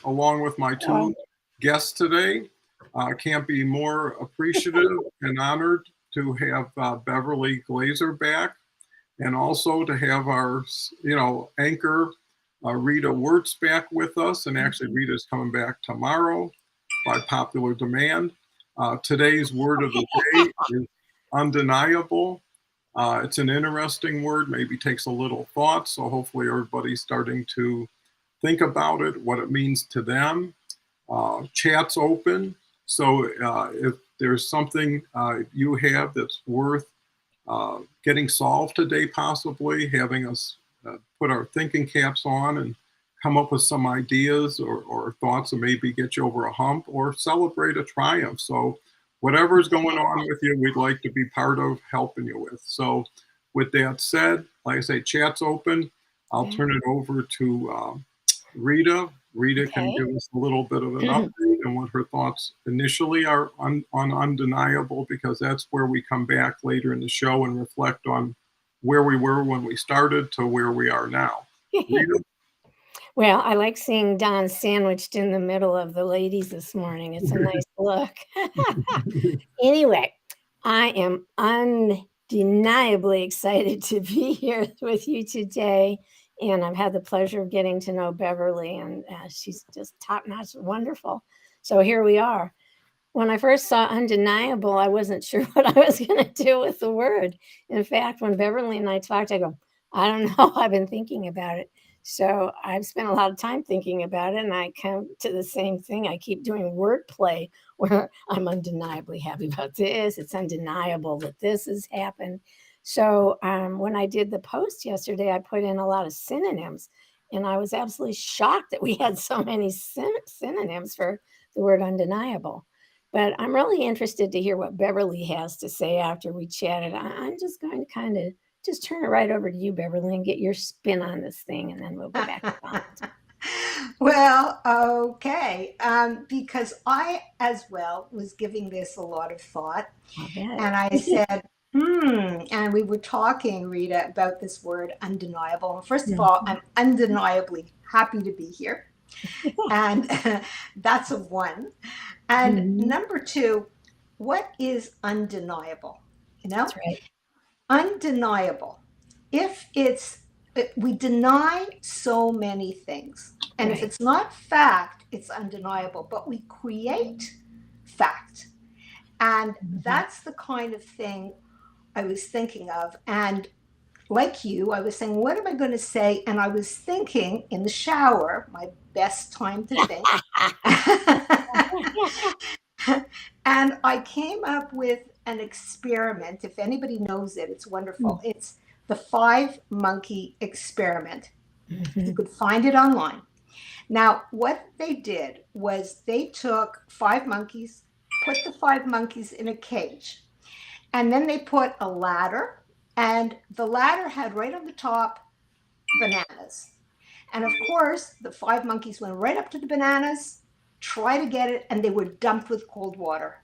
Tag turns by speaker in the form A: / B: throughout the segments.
A: along with my two guests today. Can't be more appreciative and honored to have Beverly Glazer back, and also to have our, anchor Rita Wirtz back with us. And actually, Rita's coming back tomorrow by popular demand. Today's word of the day is undeniable. It's an interesting word, maybe takes a little thought. So hopefully everybody's starting to think about it, what it means to them. Chat's open. So if there's something you have that's worth getting solved today, possibly having us put our thinking caps on and come up with some ideas or thoughts that maybe get you over a hump or celebrate a triumph. So whatever's going on with you, we'd like to be part of helping you with. So with that said, like I say, chat's open. I'll turn it over to Rita. Rita can give us a little bit of an update and what her thoughts initially are on undeniable, because that's where we come back later in the show and reflect on where we were when we started to where we are now. Rita?
B: Well, I like seeing Don sandwiched in the middle of the ladies this morning. It's a nice look. Anyway, I am undeniably excited to be here with you today. And I've had the pleasure of getting to know Beverly, and she's just top-notch, wonderful. So here we are. When I first saw undeniable, I wasn't sure what I was going to do with the word. In fact, when Beverly and I talked, I go, I don't know. I've been thinking about it. So I've spent a lot of time thinking about it, and I come to the same thing. I keep doing wordplay where I'm undeniably happy about this. It's undeniable that this has happened. So when I did the post yesterday, I put in a lot of synonyms, and I was absolutely shocked that we had so many synonyms for the word undeniable. But I'm really interested to hear what Beverly has to say after we chatted. I'm just going to kind of just turn it right over to you, Beverly, and get your spin on this thing, and then we'll go back to Collins.
C: Well, okay. Because I, as well, was giving this a lot of thought. And I said, and we were talking, Rita, about this word undeniable. And first of all, I'm undeniably happy to be here. And that's a one. And number two, what is undeniable?
B: That's right.
C: Undeniable. We deny so many things. And if it's not fact, it's undeniable. But we create fact. And that's the kind of thing I was thinking of. And like you, I was saying, what am I going to say? And I was thinking in the shower, my best time to think. And I came up with an experiment. If anybody knows it, it's wonderful. It's the 5-monkey experiment. You could find it online. Now, what they did was they took 5 monkeys, put the 5 monkeys in a cage, and then they put a ladder, and the ladder had right on the top bananas. And of course, the 5 monkeys went right up to the bananas, tried to get it, and they were dumped with cold water.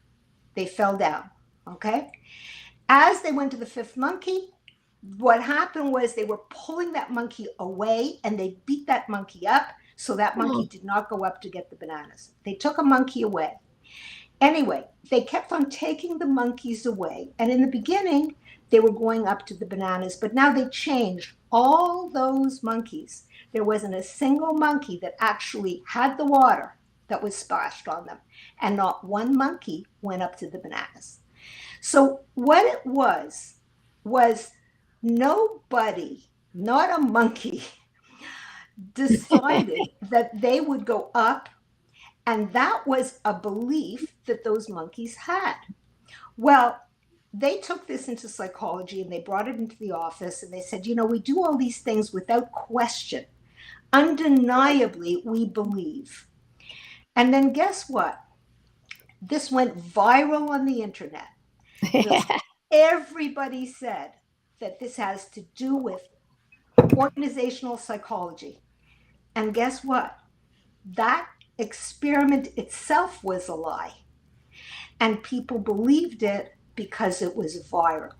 C: They fell down, okay? As they went to the 5th monkey, what happened was they were pulling that monkey away, and they beat that monkey up, so that monkey did not go up to get the bananas. They took a monkey away. Anyway, they kept on taking the monkeys away, and in the beginning, they were going up to the bananas, but now they changed all those monkeys. There wasn't a single monkey that actually had the water that was splashed on them, and not one monkey went up to the bananas. So what it was nobody, not a monkey, decided that they would go up, and that was a belief that those monkeys had. Well, they took this into psychology and they brought it into the office, and they said, we do all these things without question. Undeniably, we believe. And then guess what? This went viral on the internet. Everybody said that this has to do with organizational psychology. And guess what? That experiment itself was a lie. And people believed it because it was viral.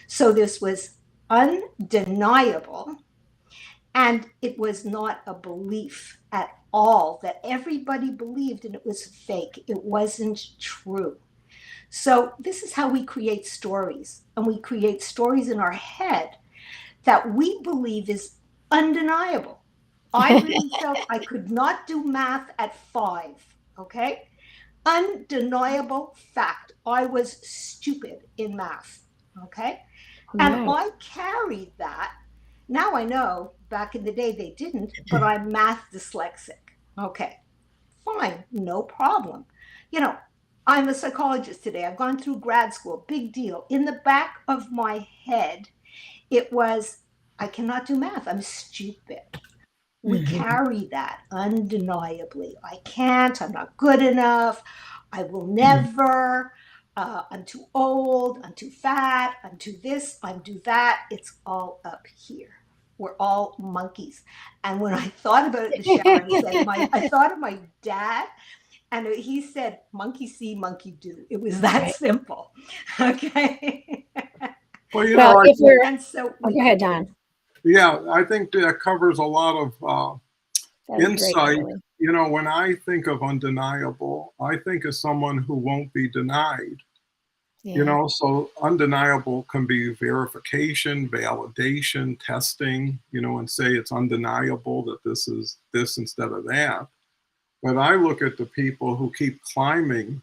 C: So this was undeniable, and it was not a belief. at all, that everybody believed and it was fake. It wasn't true. So this is how we create stories. And we create stories in our head that we believe is undeniable. I really felt I could not do math at 5, okay? Undeniable fact. I was stupid in math, okay? And
B: Right.
C: I carried that. Now I know, back in the day they didn't, but I'm math dyslexic. Okay, fine, no problem. You know, I'm a psychologist today. I've gone through grad school, big deal. In the back of my head, it was, I cannot do math. I'm stupid. We
B: Mhm.
C: carry that undeniably. I can't, I'm not good enough, I will never, I'm too old, I'm too fat, I'm too this, I'm too that. It's all up here. We're all monkeys. And when I thought about it in the shower, I thought of my dad, and he said, monkey see, monkey do. It was that
B: Right.
C: simple. Okay.
A: Well, you
B: Well,
A: know,
B: if we're,
C: And so
B: oh, go ahead, Don.
A: yeah, I think that covers a lot of
B: That's great,
A: insight.
B: Beverly.
A: You know, when I think of undeniable, I think of someone who won't be denied. You
B: Yeah.
A: know, so undeniable can be verification, validation, testing, you know, and say it's undeniable that this is this instead of that. But I look at the people who keep climbing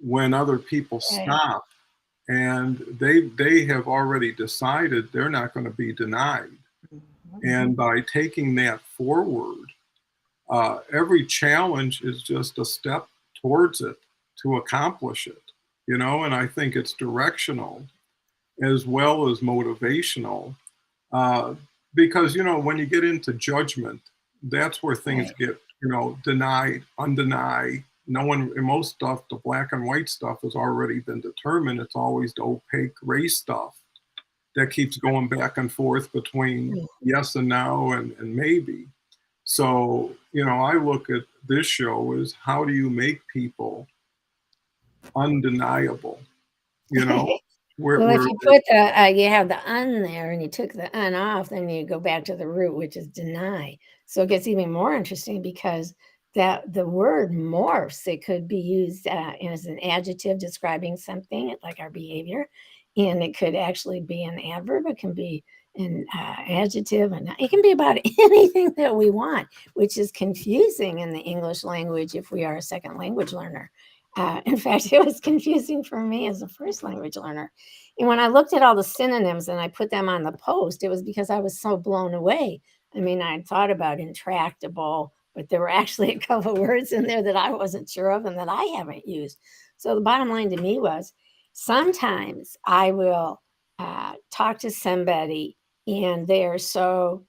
A: when other people
B: Right.
A: stop, and they have already decided they're not going to be denied. And by taking that forward, every challenge is just a step towards it to accomplish it, you know, and I think it's directional as well as motivational. Uh, because, you know, when you get into judgment, that's where things
B: Right.
A: get, you know, denied, undenied. No one, in most stuff, the black and white stuff has already been determined. It's always the opaque gray stuff that keeps going back and forth between yes and no and maybe. So, you know, I look at this show as how do you make people undeniable, you know,
B: Well, if
A: where
B: you put the, you have the "un" there and you took the "un" off, then you go back to the root, which is deny. So it gets even more interesting because that the word morphs. It could be used as an adjective describing something, like our behavior, and it could actually be an adverb. It can be an adjective, and it can be about anything that we want, which is confusing in the English language if we are a second language learner. In fact, it was confusing for me as a first language learner. And when I looked at all the synonyms and I put them on the post, it was because I was so blown away. I mean, I thought about intractable, but there were actually a couple of words in there that I wasn't sure of and that I haven't used. So the bottom line to me was sometimes I will talk to somebody and they are so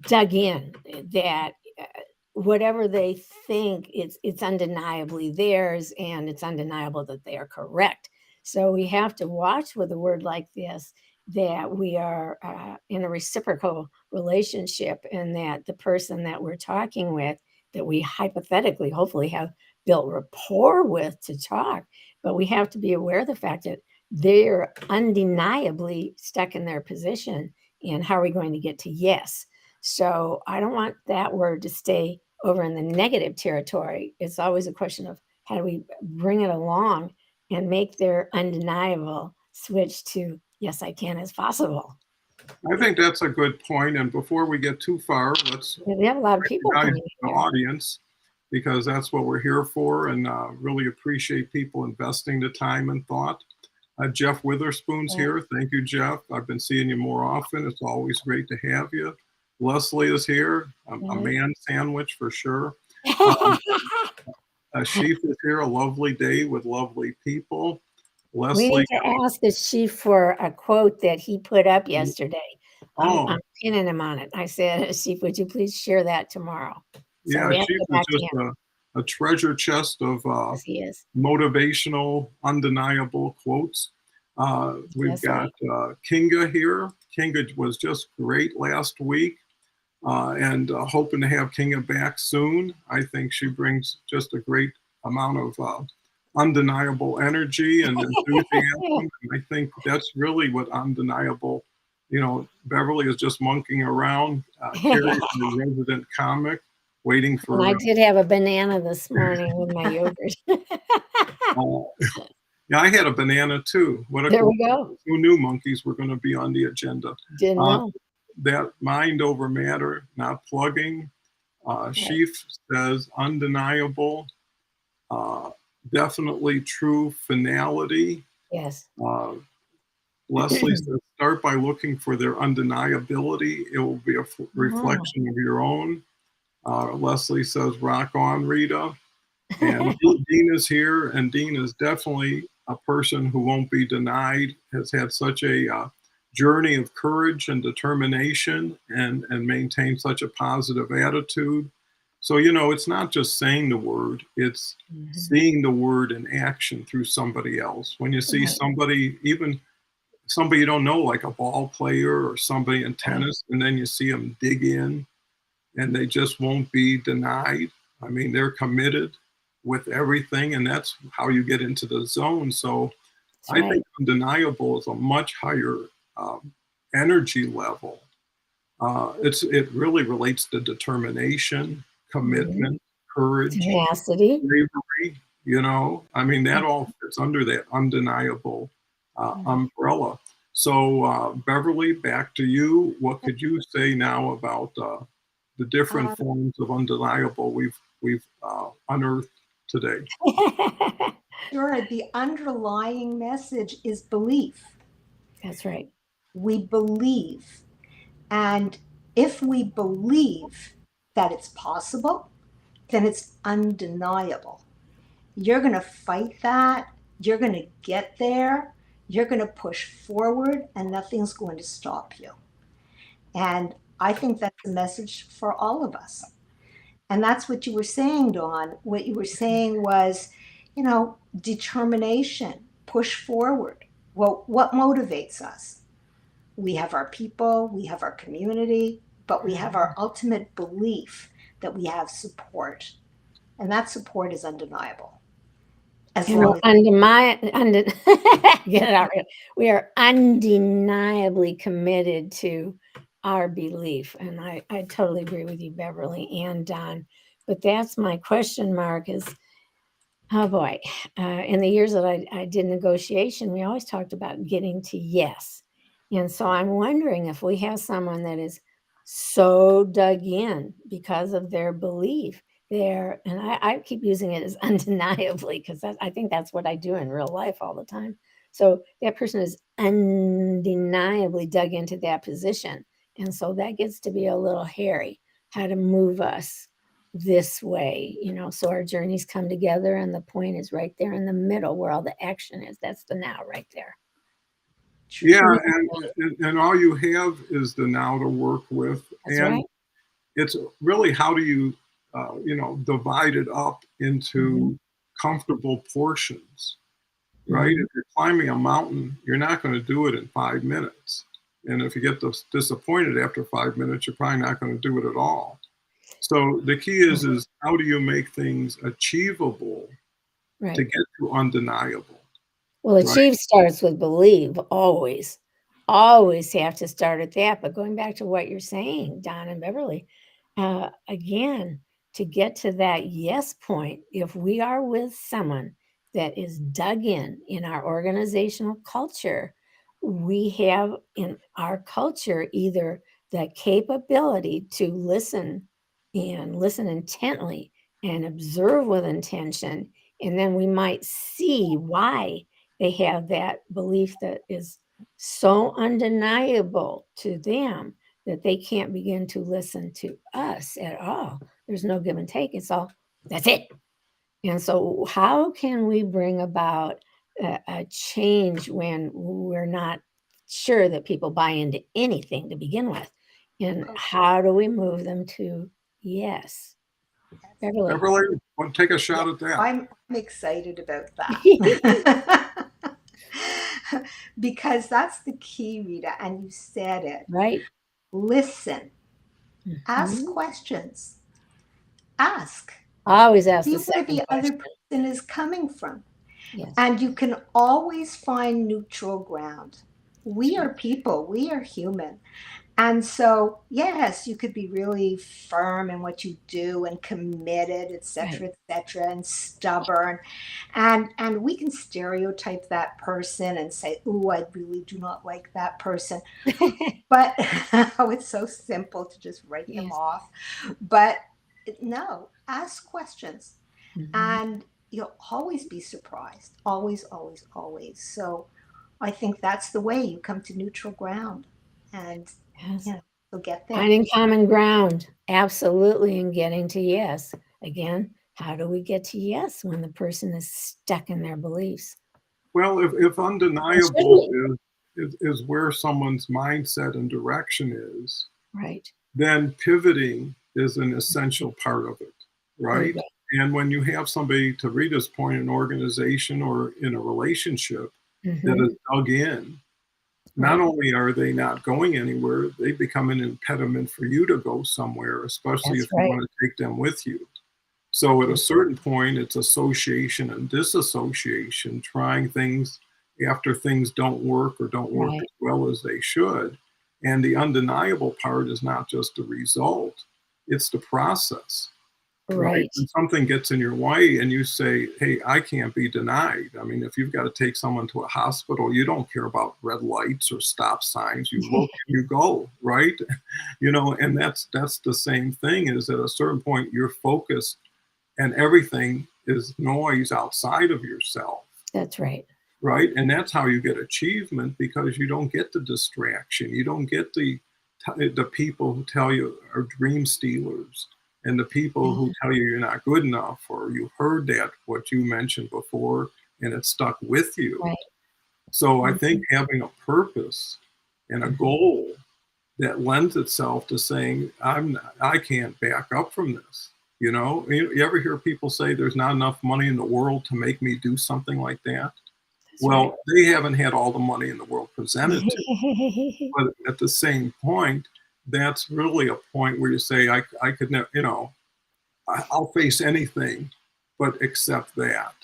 B: dug in that whatever they think, it's undeniably theirs and it's undeniable that they are correct. So we have to watch with a word like this that we are in a reciprocal relationship and that the person that we're talking with, that we hypothetically hopefully have built rapport with to talk, but we have to be aware of the fact that they're undeniably stuck in their position. And how are we going to get to yes? So I don't want that word to stay over in the negative territory. It's always a question of how do we bring it along and make their undeniable switch to yes, I can as possible.
A: I think that's a good point. And before we get too far, let's
B: We have a lot of people
A: recognize
B: coming
A: the
B: here.
A: audience because that's what we're here for, and really appreciate people investing the time and thought. Jeff Witherspoon's
B: Yeah.
A: here. Thank you, Jeff. I've been seeing you more often. It's always great to have you. Leslie is here, a man sandwich for sure. Sheaf is here, a lovely day with lovely people.
B: We
A: Leslie,
B: need to ask the chief for a quote that he put up yesterday.
A: oh,
B: I'm pinning him on it. I said, Chief, would you please share that tomorrow? So
A: yeah,
B: we have to
A: Chief
B: go
A: is
B: back to
A: just
B: him.
A: a treasure chest of
B: Yes, he is.
A: motivational, undeniable quotes. We've
B: Yes,
A: got Kinga here. Kinga was just great last week, and hoping to have Kinga back soon. I think she brings just a great amount of undeniable energy and enthusiasm. And I think that's really what undeniable, you know, Beverly is just monkeying around. Carrie's a resident comic. waiting
B: And
A: for.
B: I did have a banana this morning with my yogurt.
A: Yeah, I had a banana too. What a
B: There we go.
A: Who knew monkeys were going to be on the agenda?
B: Didn't know.
A: That mind over matter, not plugging. Sheaf says undeniable, definitely true finality.
B: Yes.
A: Leslie says start by looking for their undeniability. It will be a reflection of your own. Leslie says rock on, Rita. And Dean is here, and Dean is definitely a person who won't be denied, has had such a journey of courage and determination and maintained such a positive attitude. So, you know, it's not just saying the word, it's seeing the word in action through somebody else. When you see somebody, even somebody you don't know, like a ball player or somebody in tennis, and then you see them dig in and they just won't be denied. I mean, they're committed with everything, and that's how you get into the zone. So I think undeniable is a much higher energy level. It really relates to determination, commitment, courage,
B: tenacity,
A: bravery. You know, I mean, that all fits under that undeniable umbrella. So Beverly, back to you. What could you say now about the different forms of undeniable we've unearthed today?
C: Sure. The underlying message is belief.
B: That's right.
C: We believe. And if we believe that it's possible, then it's undeniable. You're going to fight that. You're going to get there. You're going to push forward, and nothing's going to stop you. And I think that's a message for all of us. And that's what you were saying, Dawn. What you were saying was, you know, determination, push forward. Well, what motivates us? We have our people, we have our community, but we have our ultimate belief that we have support. And that support is undeniable. As long as
B: get it out. We are undeniably committed to our belief. And I totally agree with you, Beverly and Don. But that's my question mark is, oh boy, in the years that I did negotiation, we always talked about getting to yes. And so I'm wondering if we have someone that is so dug in because of their belief there, and I keep using it as undeniably because I think that's what I do in real life all the time. So that person is undeniably dug into that position. And so that gets to be a little hairy, how to move us this way, you know, so our journeys come together and the point is right there in the middle where all the action is. That's the now right there.
A: Yeah, and all you have is the now to work with.
B: That's
A: and
B: right.
A: It's really how do you, divide it up into comfortable portions, right? If you're climbing a mountain, you're not going to do it in 5 minutes. And if you get disappointed after 5 minutes, you're probably not going to do it at all. So the key is how do you make things achievable to get to undeniable?
B: Well, achieve starts with believe, always have to start at that. But going back to what you're saying, Don and Beverly, again, to get to that yes point, if we are with someone that is dug in our organizational culture, we have in our culture either the capability to listen intently and observe with intention, and then we might see why they have that belief that is so undeniable to them that they can't begin to listen to us at all. There's no give and take. It's all, that's it. And so how can we bring about a change when we're not sure that people buy into anything to begin with? And how do we move them to yes?
A: Beverly, want to take a shot at that?
C: I'm excited about that. Because that's the key, Rita, and you said it.
B: Right.
C: Listen. Ask questions. Ask.
B: Always ask.
C: See where the other person is coming from. Yes. And you can always find neutral ground. We are people. We are human. And so, yes, you could be really firm in what you do and committed,
B: Right.
C: et cetera, and stubborn. And we can stereotype that person and say, "Ooh, I really do not like that person." But oh, it's so simple to just write them
B: Yes.
C: off. But no, ask questions,
B: Mhm.
C: and you'll always be surprised. Always, always, always. So I think that's the way you come to neutral ground, and
B: Yes.
C: you'll get there.
B: Finding common ground, absolutely, and getting to yes. Again, how do we get to yes when the person is stuck in their beliefs?
A: Well, if
B: And should
A: undeniable
B: we?
A: is where someone's mindset and direction is,
B: Right.
A: then pivoting is an essential part of it,
B: There you
A: right?
B: go.
A: And when you have somebody, to Rita's point, an organization or in a relationship that
B: Mhm.
A: is dug in, not
B: Right.
A: only are they not going anywhere, they become an impediment for you to go somewhere, especially
B: That's
A: if you
B: right.
A: want to take them with you. So at a certain point, it's association and disassociation, trying things after things don't work or don't work
B: Right.
A: as well as they should. And the undeniable part is not just the result, it's the process, right?
B: Right.
A: When something gets in your way and you say, hey, I can't be denied. I mean, if you've got to take someone to a hospital, you don't care about red lights or stop signs. You look and you go, right? And that's the same thing is at a certain point, you're focused and everything is noise outside of yourself,
B: That's right.
A: right? And that's how you get achievement because you don't get the distraction, you don't get the people who tell you are dream stealers, and the people who
B: Yeah.
A: tell you you're not good enough, or you heard that what you mentioned before and it stuck with you.
B: Right.
A: So I think
B: Mhm.
A: having a purpose and a
B: Mhm.
A: goal that lends itself to saying I can't back up from this. You ever hear people say there's not enough money in the world to make me do something like that?
B: That's right.
A: Well, they haven't had all the money in the world presented to, but at the same point, that's really a point where you say I could never, I'll face anything but accept that,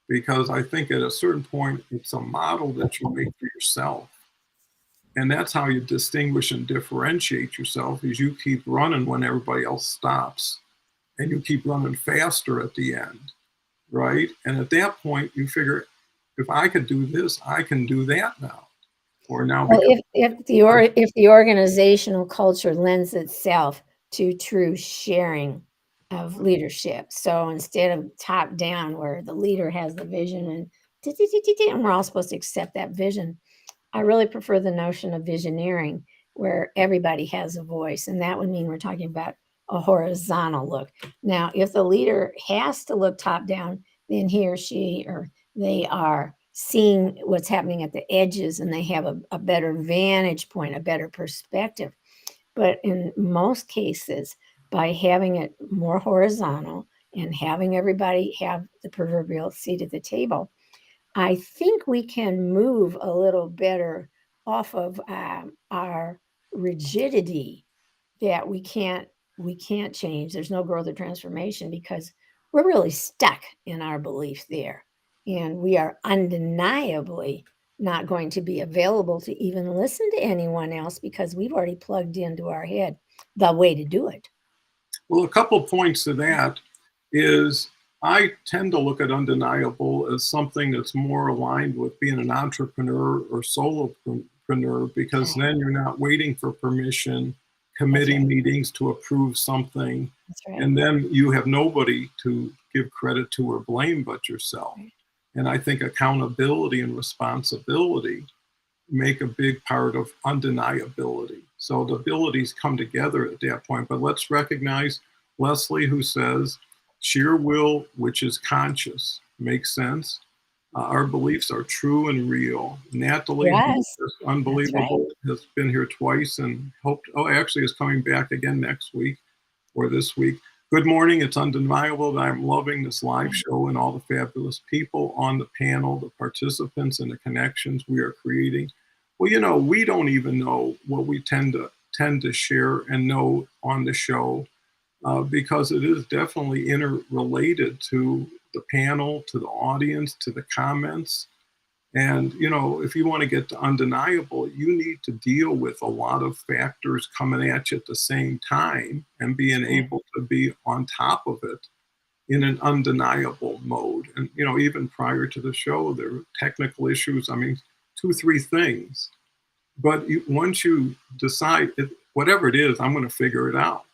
A: because I think at a certain point it's a model that you make for yourself, and that's how you distinguish and differentiate yourself is you keep running when everybody else stops, and you keep running faster at the end, right? And at that point you figure, if I could do this, I can do that now, or now
B: Well,
A: because
B: if the organizational culture lends itself to true sharing of leadership, so instead of top down where the leader has the vision and and we're all supposed to accept that vision, I really prefer the notion of visioneering where everybody has a voice, and that would mean we're talking about a horizontal look. Now, if the leader has to look top down, then he or she or they are seeing what's happening at the edges and they have a better vantage point, a better perspective. But in most cases, by having it more horizontal and having everybody have the proverbial seat at the table, I think we can move a little better off of our rigidity that we can't change. There's no growth or transformation because we're really stuck in our belief there, and we are undeniably not going to be available to even listen to anyone else because we've already plugged into our head the way to do it.
A: well, a couple points to that is I tend to look at undeniable as something that's more aligned with being an entrepreneur or solopreneur, because
B: Ah,
A: then you're not waiting for permission,
B: that's
A: committee
B: right.
A: meetings to approve something,
B: That's right.
A: and then you have nobody to give credit to or blame but yourself.
B: Right.
A: And I think accountability and responsibility make a big part of undeniability. So the abilities come together at that point. But let's recognize Leslie, who says, sheer will, which is conscious, makes sense. Our beliefs are true and real. Natalie, who's
B: Yes,
A: just
B: that's right.
A: unbelievable, has been here twice and actually is coming back again next week or this week. Good morning. It's undeniable that I'm loving this live show and all the fabulous people on the panel, the participants, and the connections we are creating. Well, we don't even know what we tend to share and know on the show, because it is definitely interrelated to the panel, to the audience, to the comments. And, you know, if you want to get to undeniable, you need to deal with a lot of factors coming at you at the same time and being able to be on top of it in an undeniable mode. And, you know, even prior to the show, there were technical issues. I mean, 2, 3 things. But once you decide, whatever it is, I'm going to figure it out,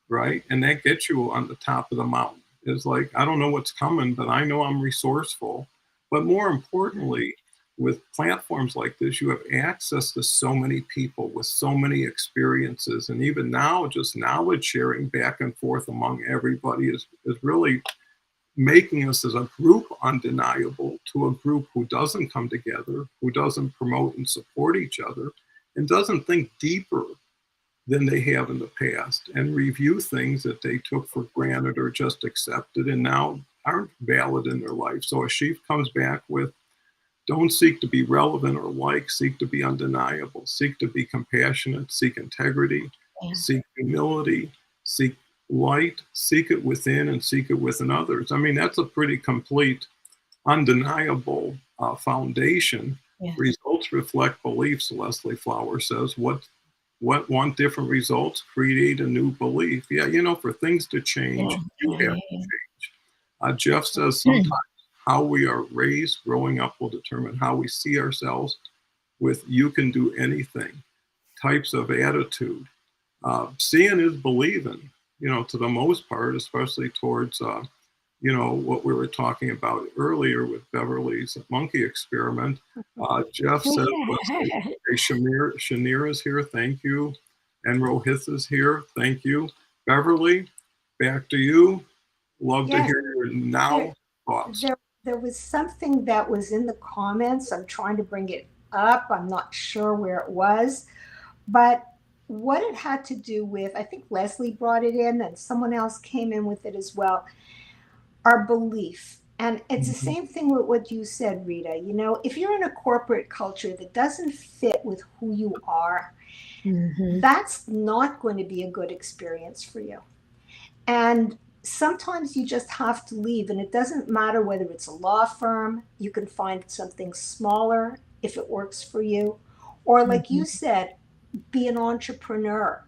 A: right? And that gets you on the top of the mountain. It's like, I don't know what's coming, but I know I'm resourceful. But more importantly, with platforms like this, you have access to so many people with so many experiences. And even now, just knowledge sharing back and forth among everybody is really making us as a group undeniable to a group who doesn't come together, who doesn't promote and support each other, and doesn't think deeper than they have in the past and review things that they took for granted or just accepted and now aren't valid in their life. So Ashif comes back with, don't seek to be relevant or like, seek to be undeniable, seek to be compassionate, seek integrity, seek humility, seek light, seek it within and seek it within others. I mean, that's a pretty complete, undeniable foundation.
B: Yeah.
A: Results reflect beliefs, Leslie Flower says. What want different results? Create a new belief. Yeah, you know, for things to change, you have to change. Jeff says sometimes how we are raised growing up will determine how we see ourselves with you can do anything types of attitude. Seeing is believing, you know, to the most part, especially towards, you know, what we were talking about earlier with Beverly's monkey experiment. Jeff said, hey, Shanir is here, thank you. And Rohith is here, thank you. Beverly, back to you. Love to hear your now thoughts.
C: There was something that was in the comments. I'm trying to bring it up. I'm not sure where it was, but what it had to do with, I think Leslie brought it in and someone else came in with it as well, our belief. And it's the same thing with what you said, Rita. You know, if you're in a corporate culture that doesn't fit with who you are, that's not going to be a good experience for you. And sometimes you just have to leave, and it doesn't matter whether it's a law firm, you can find something smaller if it works for you, or like you said, be an entrepreneur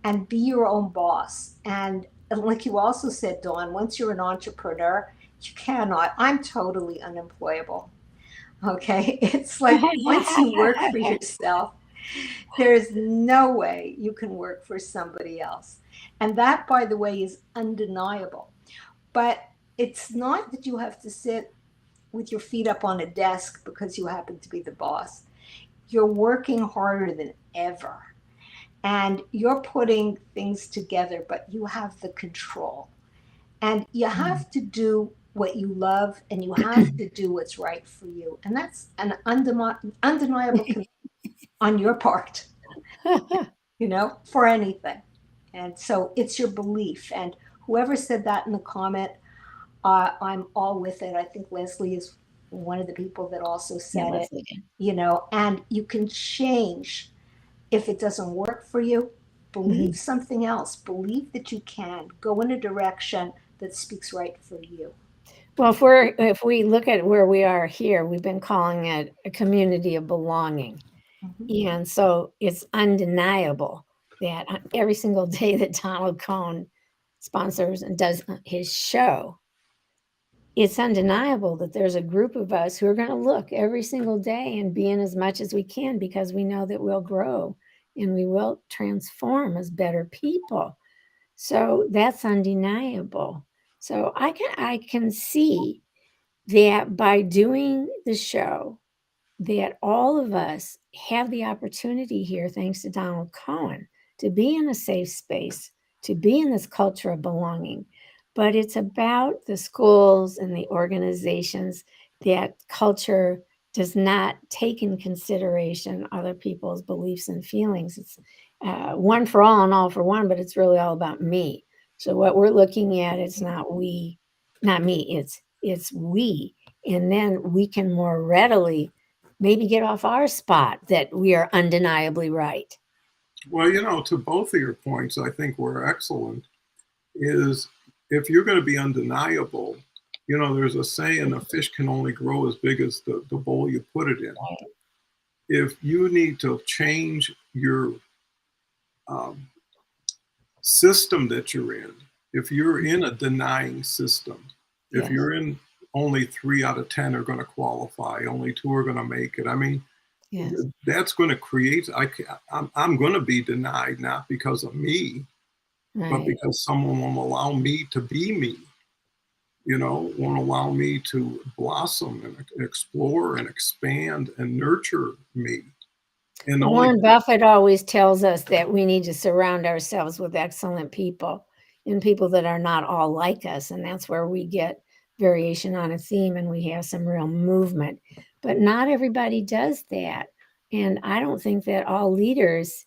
C: and be your own boss. And like you also said, Dawn, once you're an entrepreneur, you cannot, I'm totally unemployable. Okay. It's like once you work for yourself, there's no way you can work for somebody else. And that, by the way, is undeniable. But it's not that you have to sit with your feet up on a desk because you happen to be the boss. You're working harder than ever. And you're putting things together, but you have the control. And you have to do what you love, and you have to do what's right for you. And that's an undeniable commitment on your part, you know, for anything. And so it's your belief. And whoever said that in the comment, I'm all with it. I think Leslie is one of the people that also said it, you know, and you can change if it doesn't work for you. Believe something else. Believe that you can go in a direction that speaks right for you.
B: Well, if we look at where we are here, we've been calling it a community of belonging. And so it's undeniable that every single day that Donald Cohn sponsors and does his show, it's undeniable that there's a group of us who are going to look every single day and be in as much as we can, because we know that we'll grow and we will transform as better people. So that's undeniable. So I can see that by doing the show, that all of us have the opportunity here, thanks to Donald Cohn, to be in a safe space, to be in this culture of belonging. But it's about the schools and the organizations that culture does not take in consideration other people's beliefs and feelings. It's one for all and all for one, but it's really all about me. So what we're looking at is not me, it's we. And then we can more readily maybe get off our spot that we are undeniably right.
A: Well, you know, to both of your points, I think were excellent, is if you're going to be undeniable, You know, there's a saying, a fish can only grow as big as the bowl you put it in.
B: Right.
A: If you need to change your um, system that you're in, if you're in a denying system, if
B: Yes.
A: you're in only 3 out of 10 are going to qualify, only 2 are going to make it. I mean,
B: Yes.
A: that's going to create, I'm going to be denied, not because of me, but
B: Right.
A: because someone won't allow me to be me, you know, won't allow me to blossom and explore and expand and nurture me. And the only
B: Warren Buffett always tells us that we need to surround ourselves with excellent people and people that are not all like us. And that's where we get variation on a theme and we have some real movement. But not everybody does that. And I don't think that all leaders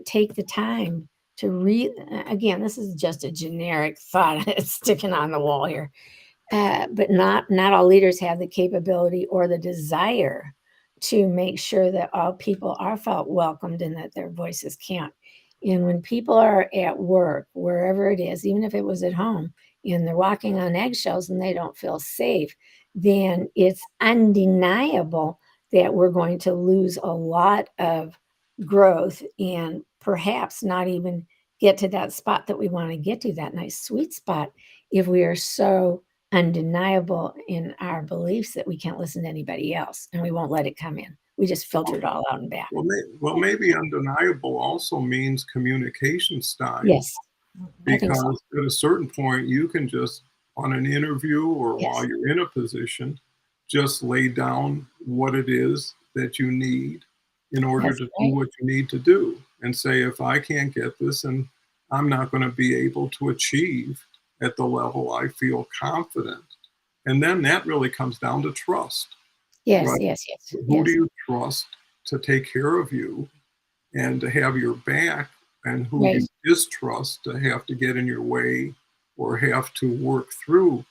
B: take the time to read. Again, this is just a generic thought it's sticking on the wall here. But not all leaders have the capability or the desire to make sure that all people are felt welcomed and that their voices count. And when people are at work, wherever it is, even if it was at home, and they're walking on eggshells and they don't feel safe, then it's undeniable that we're going to lose a lot of growth and perhaps not even get to that spot that we want to get to, that nice sweet spot, if we are so undeniable in our beliefs that we can't listen to anybody else and we won't let it come in. We just filter it all out and back.
A: well, maybe undeniable also means communication style.
B: Yes, I think so.
A: Because at a certain point, you can just, on an interview or
B: Yes.
A: while you're in a position, just lay down what it is that you need in order
B: That's
A: to
B: right.
A: do what you need to do. And say, if I can't get this, and I'm not going to be able to achieve at the level I feel confident. And then that really comes down to trust.
B: Yes,
A: Right.
B: yes, yes,
A: Who do
B: yes.
A: you trust to take care of you and to have your back, and who
B: Right.
A: you distrust to have to get in your way or have to work through?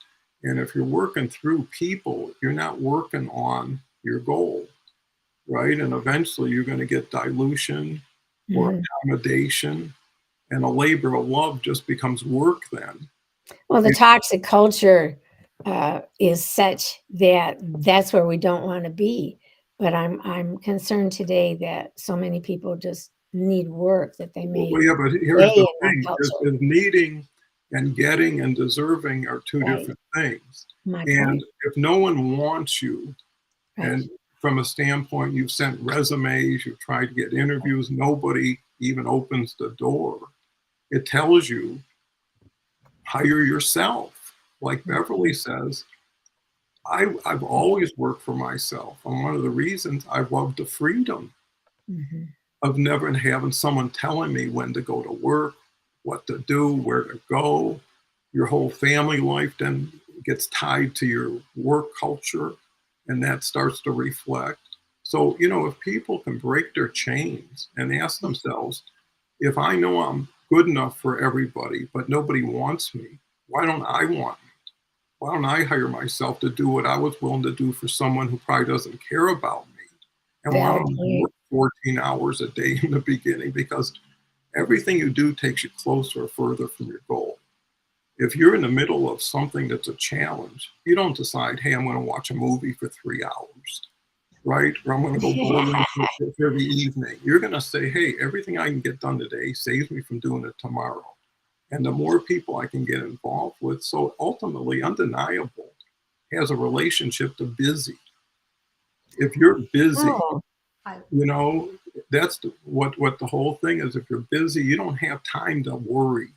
A: And if you're working through people, you're not working on your goal, right? And eventually you're going to get dilution or
B: Mhm.
A: accommodation, and a labor of love just becomes work then.
B: Well, the
A: It-
B: toxic culture is such that that's where we don't want to be. But I'm concerned today that so many people just need work that they may
A: Well, yeah, but here's
B: stay
A: the
B: in that
A: thing,
B: culture.
A: is needing and getting and deserving are two
B: Right.
A: different things.
B: My
A: And
B: point.
A: if no one wants you,
B: Right.
A: and from a standpoint, you've sent resumes, you've tried to get interviews, nobody even opens the door. It tells you, hire yourself. Like Beverly says, I've always worked for myself. And one of the reasons I love the freedom
B: Mhm.
A: of never having someone telling me when to go to work, what to do, where to go. Your whole family life then gets tied to your work culture, and that starts to reflect. So, you know, if people can break their chains and ask themselves, if I know I'm good enough for everybody, but nobody wants me, why don't I want me? Why don't I hire myself to do what I was willing to do for someone who probably doesn't care about me? And why
B: Valid
A: don't I
B: point.
A: work 14 hours a day in the beginning? Because everything you do takes you closer or further from your goal. If you're in the middle of something that's a challenge, you don't decide, hey, I'm going to watch a movie for 3 hours, right? Or I'm going to go bowling for the evening. You're going to say, hey, everything I can get done today saves me from doing it tomorrow. And the more people I can get involved with, so ultimately, undeniable has a relationship to busy. If you're busy,
B: Oh,
A: you know, that's what the whole thing is. If you're busy, you don't have time to worry.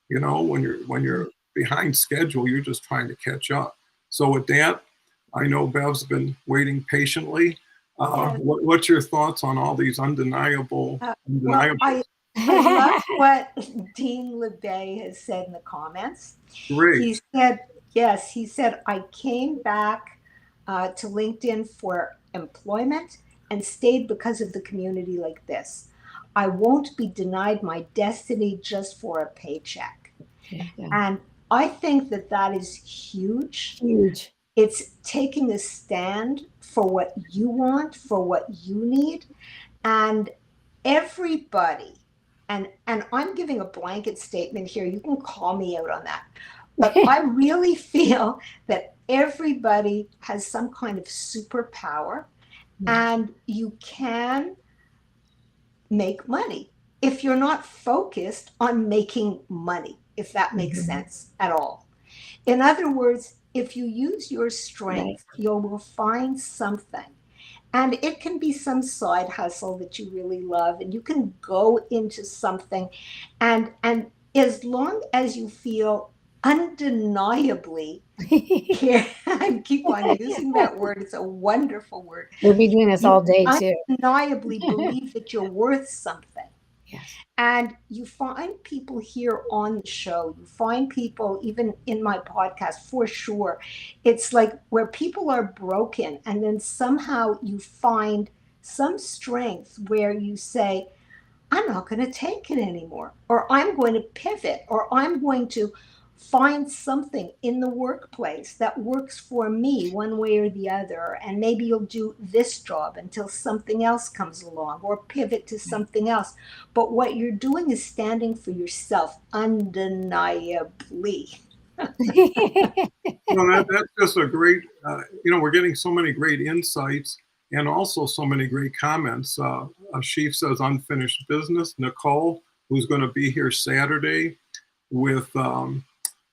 A: You know, when you're behind schedule, you're just trying to catch up. So with that, I know Bev's been waiting patiently.
C: Yes.
A: What's your thoughts on all these undeniable?
C: Well, I love what Dean LeBay has said in the comments.
A: Great.
C: He said, yes, he said, I came back to LinkedIn for employment and stayed because of the community like this. I won't be denied my destiny just for a paycheck.
B: yeah,
C: And I think that that is huge.
B: huge.
C: It's taking a stand for what you want, for what you need. And everybody, and I'm giving a blanket statement here, you can call me out on that. But I really feel that everybody has some kind of superpower, and you can make money if you're not focused on making money, if that makes sense at all. In other words, if you use your
B: Right.
C: strength, you will find something. And it can be some side hustle that you really love, and you can go into something, and as long as you feel undeniably here, I keep on using that word, it's a wonderful word.
B: We'll be doing this all day too.
C: Undeniably believe that you're worth something.
B: Yes.
C: And you find people here on the show, you find people even in my podcast for sure. It's like where people are broken, and then somehow you find some strength where you say, I'm not going to take it anymore, or I'm going to pivot, or I'm going to find something in the workplace that works for me one way or the other. And maybe you'll do this job until something else comes along, or pivot to something else. But what you're doing is standing for yourself undeniably.
A: That's just a great, we're getting so many great insights and also so many great comments. Sheaf says unfinished business. Nicole, who's going to be here Saturday with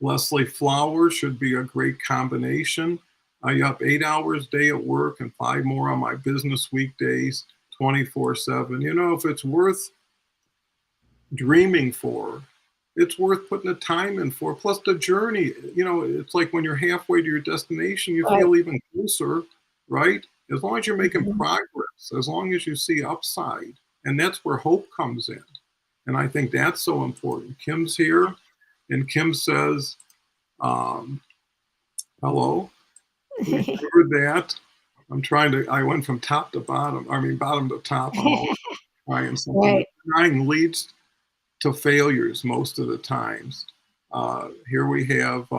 A: Leslie Flowers, should be a great combination. You have 8 hours a day at work and 5 more on my business weekdays, 24/7. If it's worth dreaming for, it's worth putting the time in for. Plus the journey, it's like when you're halfway to your destination, you feel even closer, right? As long as you're making progress, as long as you see upside, and that's where hope comes in. And I think that's so important. Kim's here, and Kim says, hello. We covered that. I went from top to bottom. Bottom to top. Trying something. Trying leads to failures most of the times. Here we have.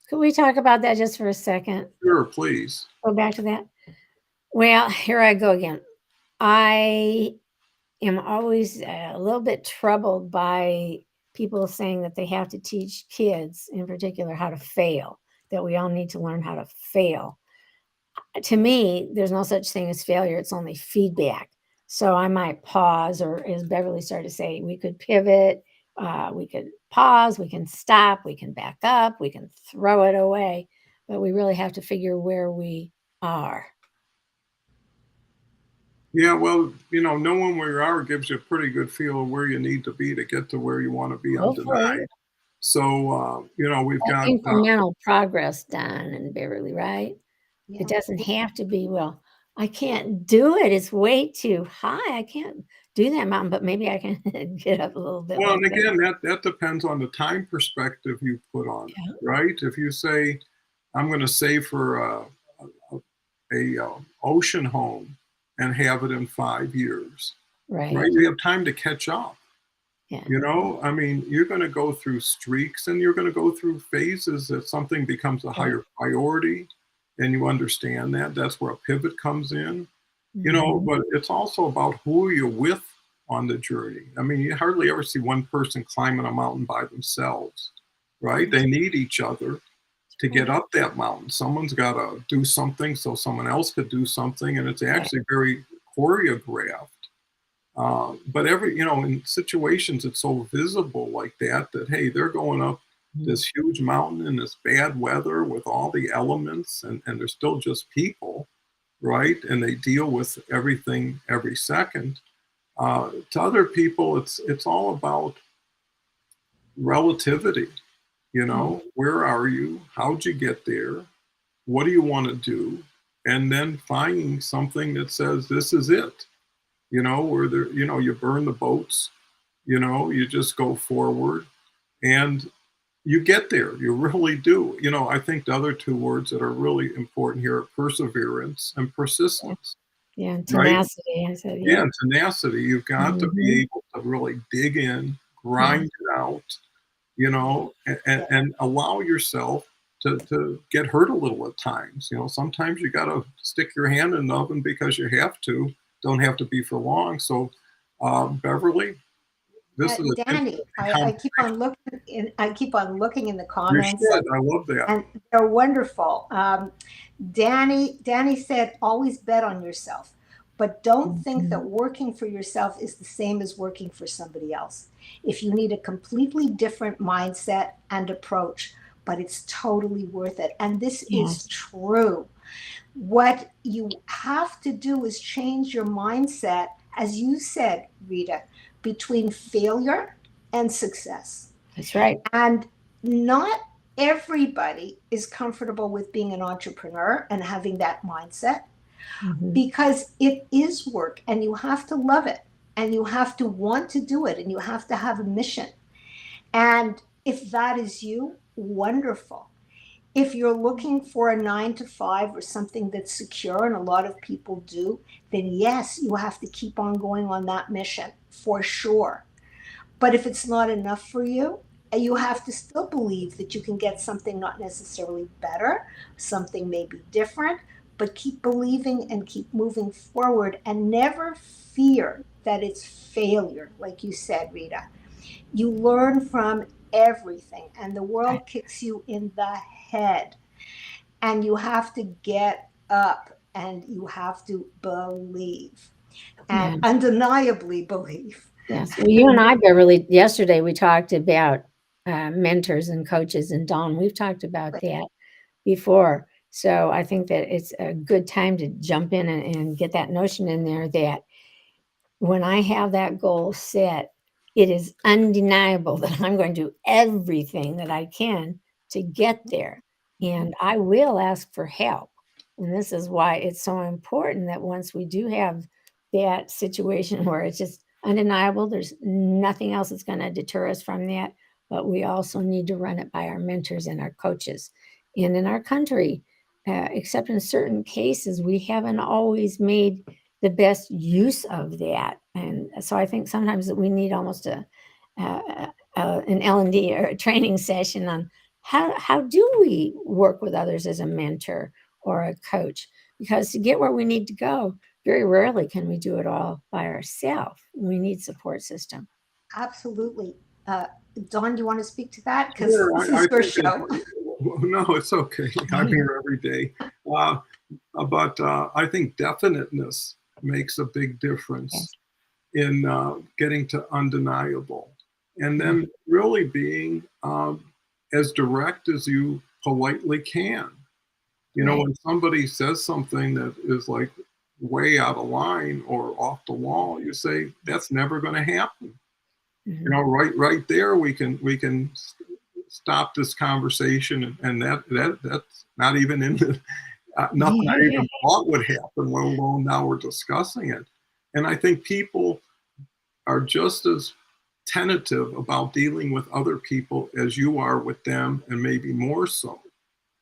B: Could we talk about that just for a second?
A: Sure, please.
B: Go back to that. Well, here I go again. I am always a little bit troubled by people saying that they have to teach kids in particular how to fail, that we all need to learn how to fail. To me, there's no such thing as failure. It's only feedback. So I might pause, or as Beverly started to say, we could pivot, we could pause, we can stop, we can back up, we can throw it away, but we really have to figure where we are.
A: Yeah, well, knowing where you are gives you a pretty good feel of where you need to be to get to where you want to be undenied. So, we've got
B: incremental progress, Don and Beverly, right?
C: Yeah.
B: It doesn't have to be, well, I can't do it. It's way too high. I can't do that mountain, but maybe I can get up a little bit.
A: Well, and again, that depends on the time perspective you put on it, right? If you say, I'm going to save for a ocean home and have it in 5 years, right? You have time to catch up.
B: Yeah.
A: You're going to go through streaks, and you're going to go through phases that something becomes a higher priority, and you understand that. That's where a pivot comes in, but it's also about who you're with on the journey. You hardly ever see one person climbing a mountain by themselves, right? They need each other to get up that mountain. Someone's got to do something so someone else could do something, and it's actually very choreographed. But in situations it's so visible like that, hey, they're going up this huge mountain in this bad weather with all the elements, and they're still just people, right? And they deal with everything every second. To other people, it's all about relativity. Where are you? How'd you get there? What do you want to do? And then finding something that says, this is it. Where there, you burn the boats, you just go forward and you get there. You really do. I think the other 2 words that are really important here are perseverance and persistence.
B: Yeah, and tenacity.
A: Right?
B: I said,
A: yeah, and tenacity. You've got to be able to really dig in, grind it out, and allow yourself to get hurt a little at times. Sometimes you got to stick your hand in the oven because you have to. Don't have to be for long. So, Beverly, This is a
C: Danny, I keep on looking in. I keep on looking in the
A: you
C: comments,
A: should. I love that.
C: and they're wonderful. Danny said, always bet on yourself, but don't think that working for yourself is the same as working for somebody else. If you need a completely different mindset and approach, but it's totally worth it. And this is true. What you have to do is change your mindset, as you said, Rita, between failure and success.
B: That's right.
C: And not everybody is comfortable with being an entrepreneur and having that mindset, because it is work and you have to love it and you have to want to do it and you have to have a mission. And if that is you, wonderful. If you're looking for a 9 to 5 or something that's secure, and a lot of people do, then yes, you have to keep on going on that mission for sure. But if it's not enough for you, you have to still believe that you can get something not necessarily better, something maybe different, but keep believing and keep moving forward and never fear that it's failure. Like you said, Rita, you learn from everything and the world kicks you in the head, and you have to get up and you have to believe and undeniably believe.
B: Yes. Well, you and I, Beverly, yesterday we talked about mentors and coaches, and Dawn, we've talked about that before. So I think that it's a good time to jump in and get that notion in there that when I have that goal set, it is undeniable that I'm going to do everything that I can to get there. And I will ask for help. And this is why it's so important that once we do have that situation where it's just undeniable, there's nothing else that's going to deter us from that. But we also need to run it by our mentors and our coaches. And in our country, except in certain cases, we haven't always made the best use of that. And so I think sometimes that we need almost an L&D or a training session on how do we work with others as a mentor or a coach, because to get where we need to go, very rarely can we do it all by ourselves. We need support system.
C: Absolutely. Dawn, do you want to speak to that? Because
A: Sure,
C: this is your show.
A: No, it's okay. I'm here every day. But I think definiteness makes a big difference in getting to undeniable. And then really being as direct as you politely can. You know, when somebody says something that is like way out of line or off the wall, you say, that's never going to happen. You know, right there, we can stop this conversation, and that's not even in the nothing I even thought would happen, let alone now we're discussing it. And I think people are just as tentative about dealing with other people as you are with them, and maybe more so.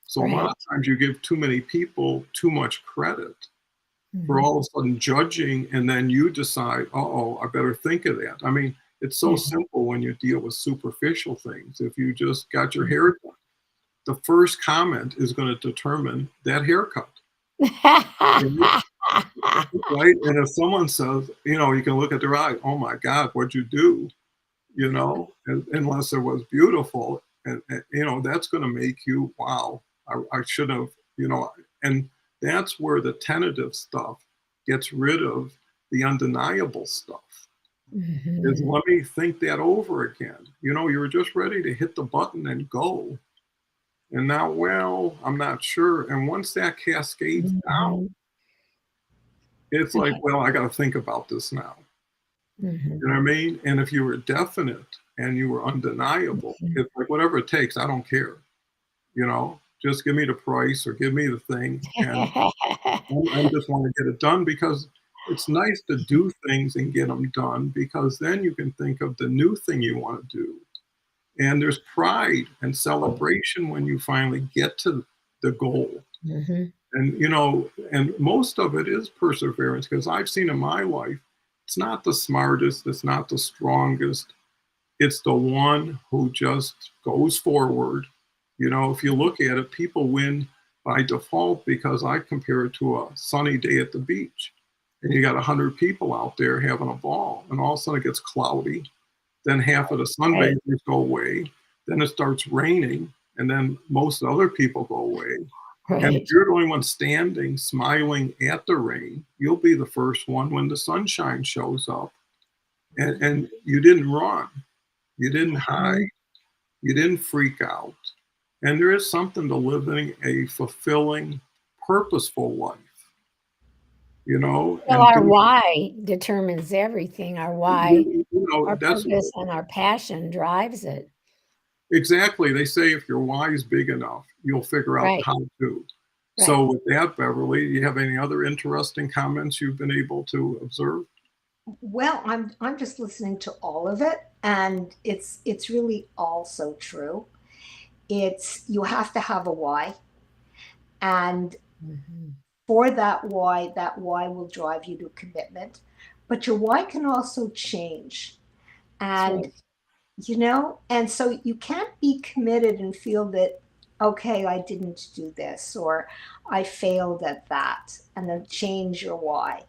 A: So a lot of times you give too many people too much credit for all of a sudden judging, and then you decide, uh-oh, I better think of that. I mean, it's so simple when you deal with superficial things. If you just got your hair done, the first comment is going to determine that haircut. Right? And if someone says, you know, you can look at their eye, oh my God, what'd you do? You know, unless it was beautiful. And you know, that's going to make you, wow, I should have, you know, and that's where the tentative stuff gets rid of the undeniable stuff. Is let me think that over again. You know, you were just ready to hit the button and go. And now, well, I'm not sure. And once that cascades down, it's like, well, I got to think about this now. You know what I mean? And if you were definite and you were undeniable, it's like, whatever it takes, I don't care. You know, just give me the price or give me the thing. And I just want to get it done, because it's nice to do things and get them done, because then you can think of the new thing you want to do. And there's pride and celebration when you finally get to the goal. And, you know, and most of it is perseverance, because I've seen in my life, it's not the smartest, it's not the strongest. It's the one who just goes forward. You know, if you look at it, people win by default, because I compare it to a sunny day at the beach. And you got 100 people out there having a ball, and all of a sudden it gets cloudy, then half of the sunbathers go away, then it starts raining, and then most other people go away. And if
B: Right.
A: you're the only one standing, smiling at the rain, you'll be the first one when the sunshine shows up. And you didn't run, you didn't hide,
B: Mhm.
A: you didn't freak out. And there is something to living a fulfilling, purposeful life,
B: Well,
A: and
B: our
A: do,
B: why determines everything. Our why, our
A: that's
B: purpose, and our passion drives it.
A: exactly. They say if your why is big enough, you'll figure out
B: Right.
A: how to.
B: Right.
A: So with that, Beverly, do you have any other interesting comments you've been able to observe?
C: Well, I'm just listening to all of it, and it's really all so true. It's you have to have a why, and
B: Mhm.
C: for that why will drive you to commitment. But your why can also change.
B: That's
C: And
B: right.
C: and so you can't be committed and feel that, okay, I didn't do this or I failed at that, and then change your why.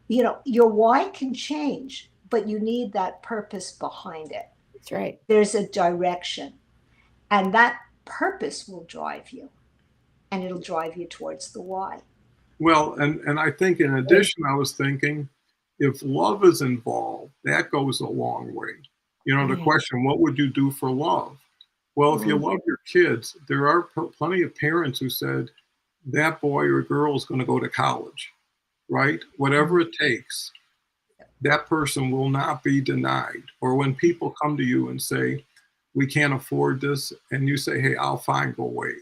C: Your why can change, but you need that purpose behind it.
B: That's right.
C: There's a direction, and that purpose will drive you, and it'll drive you towards the why.
A: Well, and I think in
B: Right.
A: addition, I was thinking if love is involved, that goes a long way. The
B: Right.
A: question, what would you do for love? Well, if you
B: Mhm.
A: love your kids, there are plenty of parents who said that boy or girl is going to go to college, right? Whatever it takes, that person will not be denied. Or when people come to you and say, we can't afford this, and you say, hey, I'll find a way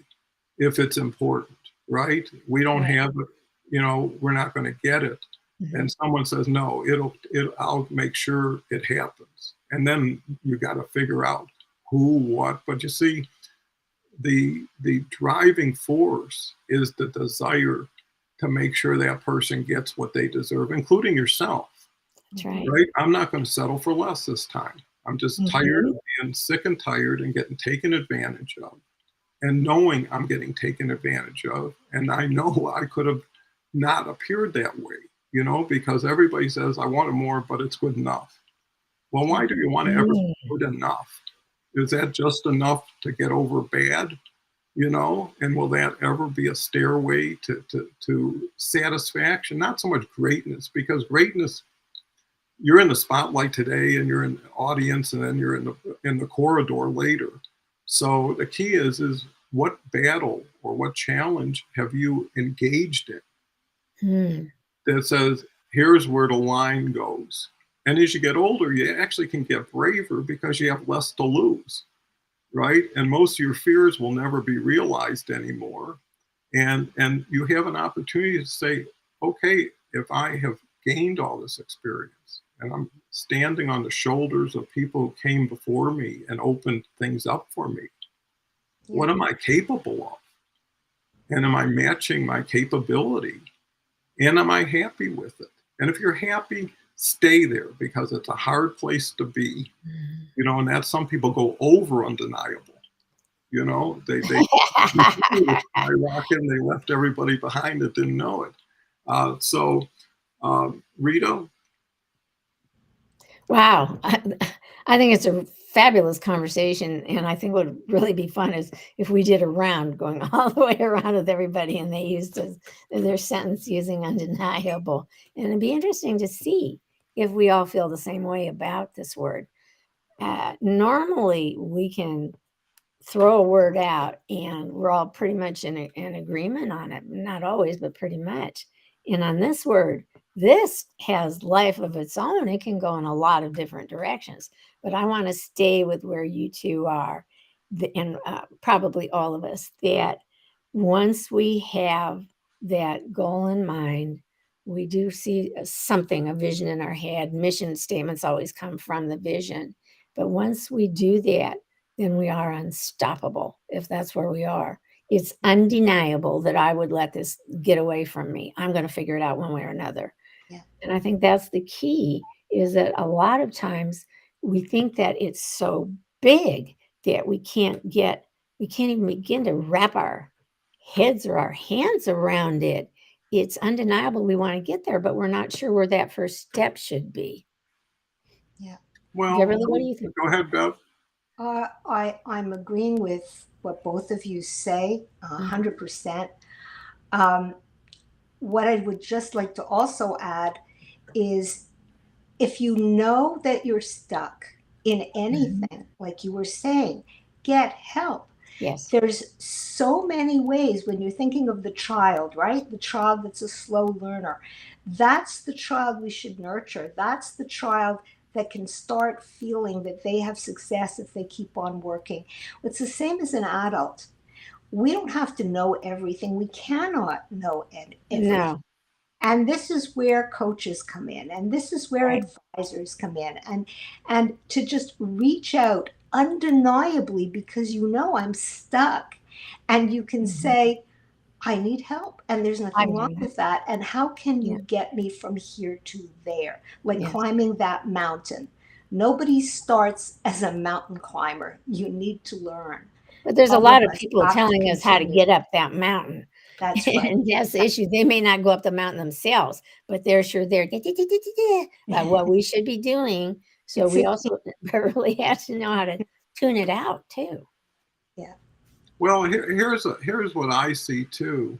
A: if it's important, right? We don't
B: Right.
A: have it, we're not going to get it. And
B: Mhm.
A: someone says, no, I'll make sure it happens. And then you got to figure out who, what. But you see, the driving force is the desire to make sure that person gets what they deserve, including yourself,
B: That's right.
A: right? I'm not going to settle for less this time. I'm just tired
B: Mhm.
A: of being sick and tired and getting taken advantage of and knowing I'm getting taken advantage of. And I know I could have not appeared that way, because everybody says, I wanted more, but it's good enough. Well, why do you want to ever be
B: Mm.
A: good enough? Is that just enough to get over bad? And will that ever be a stairway to satisfaction? Not so much greatness, because greatness, you're in the spotlight today and you're in the audience and then you're in the corridor later. So the key is what battle or what challenge have you engaged in
B: Mm.
A: that says here's where the line goes. And as you get older, you actually can get braver because you have less to lose, right? And most of your fears will never be realized anymore. And you have an opportunity to say, okay, if I have gained all this experience and I'm standing on the shoulders of people who came before me and opened things up for me,
C: Yeah.
A: what am I capable of? And am I matching my capability? And am I happy with it? And if you're happy, stay there because it's a hard place to be.
B: Mm.
A: And that some people go over undeniable. They skyrocketed, they left everybody behind that didn't know it. Rita,
B: Wow. I think it's a fabulous conversation. And I think what would really be fun is if we did a round going all the way around with everybody and they used their sentence using undeniable. And it'd be interesting to see if we all feel the same way about this word. Normally, we can throw a word out and we're all pretty much in agreement on it. Not always, but pretty much. And on this word, this has life of its own. It can go in a lot of different directions. But I want to stay with where you two are, and probably all of us, that once we have that goal in mind, we do see something, a vision in our head. Mission statements always come from the vision. But once we do that, then we are unstoppable if that's where we are. It's undeniable that I would let this get away from me. I'm going to figure it out one way or another.
C: Yeah.
B: And I think that's the key is that a lot of times we think that it's so big that we can't even begin to wrap our heads or our hands around it. It's undeniable we want to get there, but we're not sure where that first step should be.
C: Yeah.
A: Well,
B: Beverly, what do you think?
A: go ahead, Bev.
C: I'm agreeing with what both of you say,
B: Mm-hmm.
C: 100%. What I would just like to also add is if you know that you're stuck in anything, like you were saying, get help.
B: Yes.
C: There's so many ways when you're thinking of the child, right? The child that's a slow learner. That's the child we should nurture. That's the child that can start feeling that they have success if they keep on working. It's the same as an adult. We don't have to know everything. We cannot know everything.
B: No.
C: And this is where coaches come in, and this is where
B: Right.
C: advisors come in, and to just reach out undeniably because you know I'm stuck, and you can say, I need help, and there's
B: I
C: nothing wrong
B: mean,
C: with that. And how can
B: yeah.
C: you get me from here to there? Like
B: Yes.
C: climbing that mountain. Nobody starts as a mountain climber. You need to learn.
B: But there's a
C: All
B: lot
C: of
B: of
C: us
B: people
C: have to
B: telling us how to
C: continue.
B: get up that mountain.
C: That's right.
B: And that's the issue. They may not go up the mountain themselves, but they're sure they're by what we should be doing. So
C: It's
B: we
C: a
B: also really have to know how to tune it out too.
C: yeah.
A: Well, here's what I see too,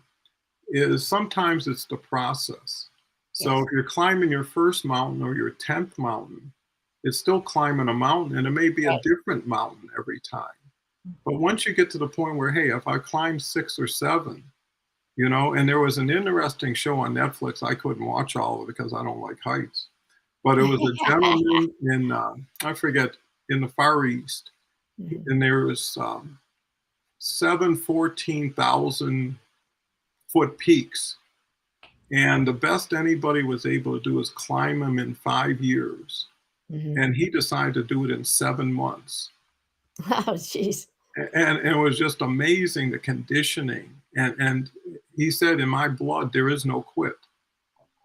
A: is sometimes it's the process. So
B: Yes.
A: if you're climbing your first mountain or your 10th mountain, it's still climbing a mountain, and it may be a
B: Right.
A: different mountain every time. But once you get to the point where, hey, if I climb 6 or 7, you know, and there was an interesting show on Netflix. I couldn't watch all of it because I don't like heights. But it was a gentleman in, I forget, in the Far East.
B: Mhm.
A: And there was 14,000 foot peaks. And the best anybody was able to do is climb them in 5 years.
B: Mhm.
A: And he decided to do it in 7 months.
B: Oh, jeez.
A: And it was just amazing, the conditioning. And he said, in my blood, there is no quit.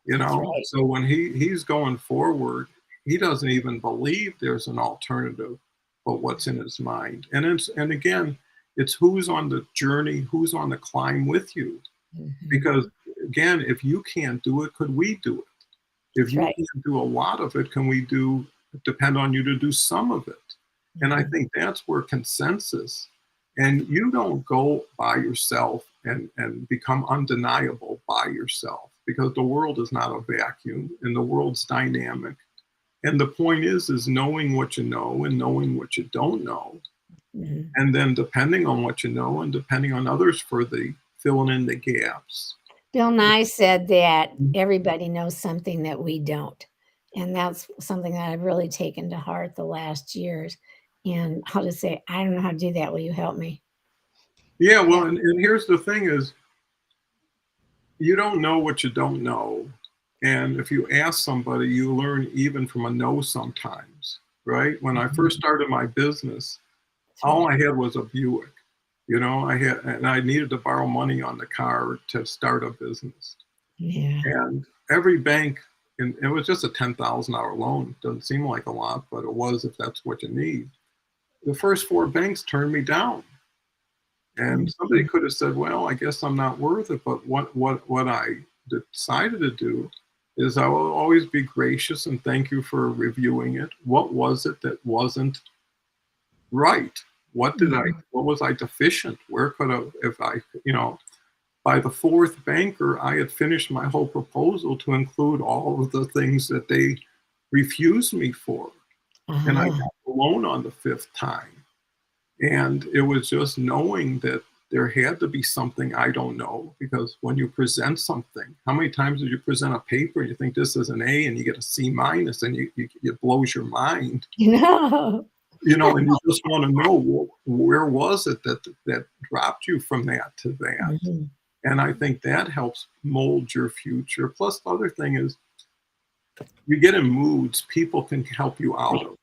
A: You
B: That's
A: know,
B: right.
A: so when he's going forward, he doesn't even believe there's an alternative but what's in his mind. And again, it's who's on the journey, who's on the climb with you.
B: Mhm.
A: Because again, if you can't do it, could we do it? If
B: That's
A: you
B: right.
A: can't do a lot of it, can we depend on you to do some of it? And I
B: Mhm.
A: think that's where consensus, and you don't go by yourself and become undeniable by yourself, because the world is not a vacuum and the world's dynamic. And the point is knowing what you know and knowing what you don't know.
B: Mhm.
A: And then depending on what you know and depending on others for the filling in the gaps.
B: Bill Nye said that everybody knows something that we don't. And that's something that I've really taken to heart the last years. And I'll just say, I don't know how to do that. Will you help me?
A: Yeah, well,
C: Yeah.
A: and here's the thing is, you don't know what you don't know. And if you ask somebody, you learn even from a no sometimes, right? When I first started my business,
B: That's
A: all
B: right.
A: I had was a Buick. You know, I needed to borrow money on the car to start a business.
B: Yeah.
A: And every bank, and it was just a $10,000 loan. Doesn't seem like a lot, but it was if that's what you need. The first 4 banks turned me down. And somebody could have said, well, I guess I'm not worth it. But what I decided to do is I will always be gracious and thank you for reviewing it. What was it that wasn't right? What was I deficient? Where could I, if I, you know, by the 4th banker, I had finished my whole proposal to include all of the things that they refused me for. And I
B: Uh-huh.
A: got the loan on the 5th time. And it was just knowing that there had to be something I don't know, because when you present something, how many times did you present a paper and you think this is an A and you get a C minus and it blows your mind,
B: No.
A: you know, and you just want to know, well, where was it that dropped you from that to that?
B: Mhm.
A: And I think that helps mold your future. Plus, the other thing is, you get in moods people can help you out of,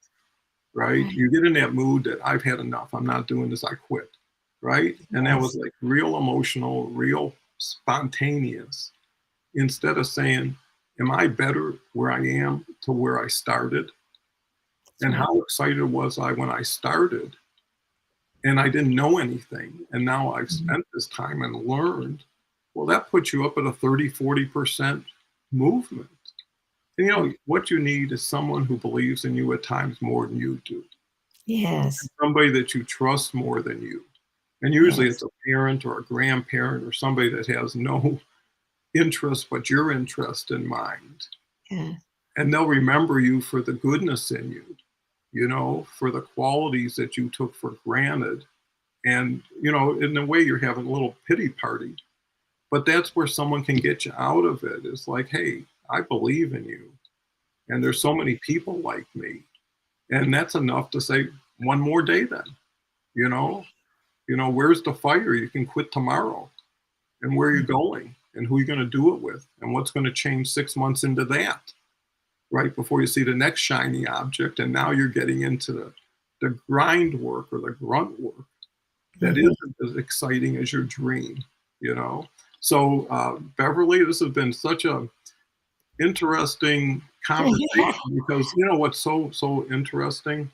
A: right?
B: Right.
A: You get in that mood that I've had enough, I'm not doing this, I quit, right? And that was
B: Yes.
A: like real emotional, real spontaneous. Instead of saying, am I better where I am to where I started?
B: That's
A: And
B: right.
A: how excited was I when I started and I didn't know anything. And now I've
B: Mhm.
A: spent this time and learned. Well, that puts you up at a 30, 40% movement. And, what you need is someone who believes in you at times more than you do.
B: Yes.
A: Somebody that you trust more than you. And usually
B: Yes.
A: it's a parent or a grandparent or somebody that has no interest but your interest in mind.
B: Yeah.
A: And they'll remember you for the goodness in you, for the qualities that you took for granted. And, in a way, you're having a little pity party. But that's where someone can get you out of it. It's like, hey, I believe in you. And there's so many people like me. And that's enough to say, one more day then, you know? Where's the fire? You can quit tomorrow. And where are you going? And who are you going to do it with? And what's going to change 6 months into that? Right before you see the next shiny object. And now you're getting into the grind work or the grunt work that isn't as exciting as your dream, So, Beverly, this has been such a interesting conversation because what's so interesting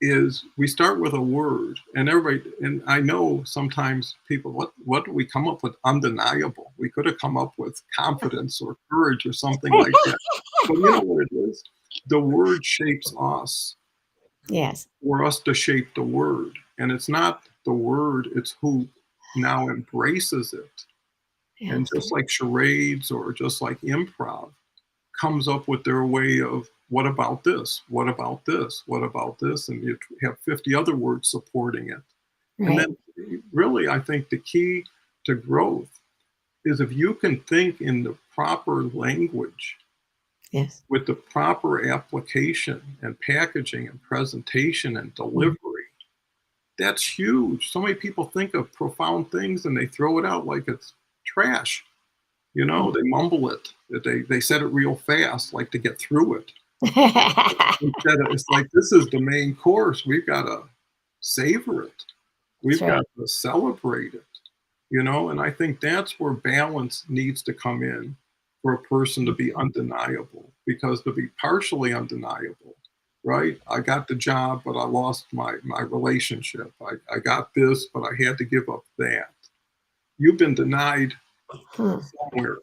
A: is we start with a word and I know sometimes people, what do we come up with? Undeniable. We could have come up with confidence or courage or something like that. But you know what it is? The word shapes us
B: Yes.
A: for us to shape the word. And it's not the word, it's who now embraces it. And
B: Yes.
A: just like charades or just like improv comes up with their way of, what about this? What about this? What about this? And you have 50 other words supporting it. And
B: Right.
A: then really, I think the key to growth is if you can think in the proper language
B: Yes.
A: with the proper application and packaging and presentation and delivery, that's huge. So many people think of profound things and they throw it out like it's trash. They mumble it. They said it real fast, like to get through it. Instead of, it's like, this is the main course. We've got to savor it. We've
B: That's right.
A: got to celebrate it. And I think that's where balance needs to come in for a person to be undeniable, because to be partially undeniable, right? I got the job, but I lost my relationship. I got this, but I had to give up that. You've been denied somewhere.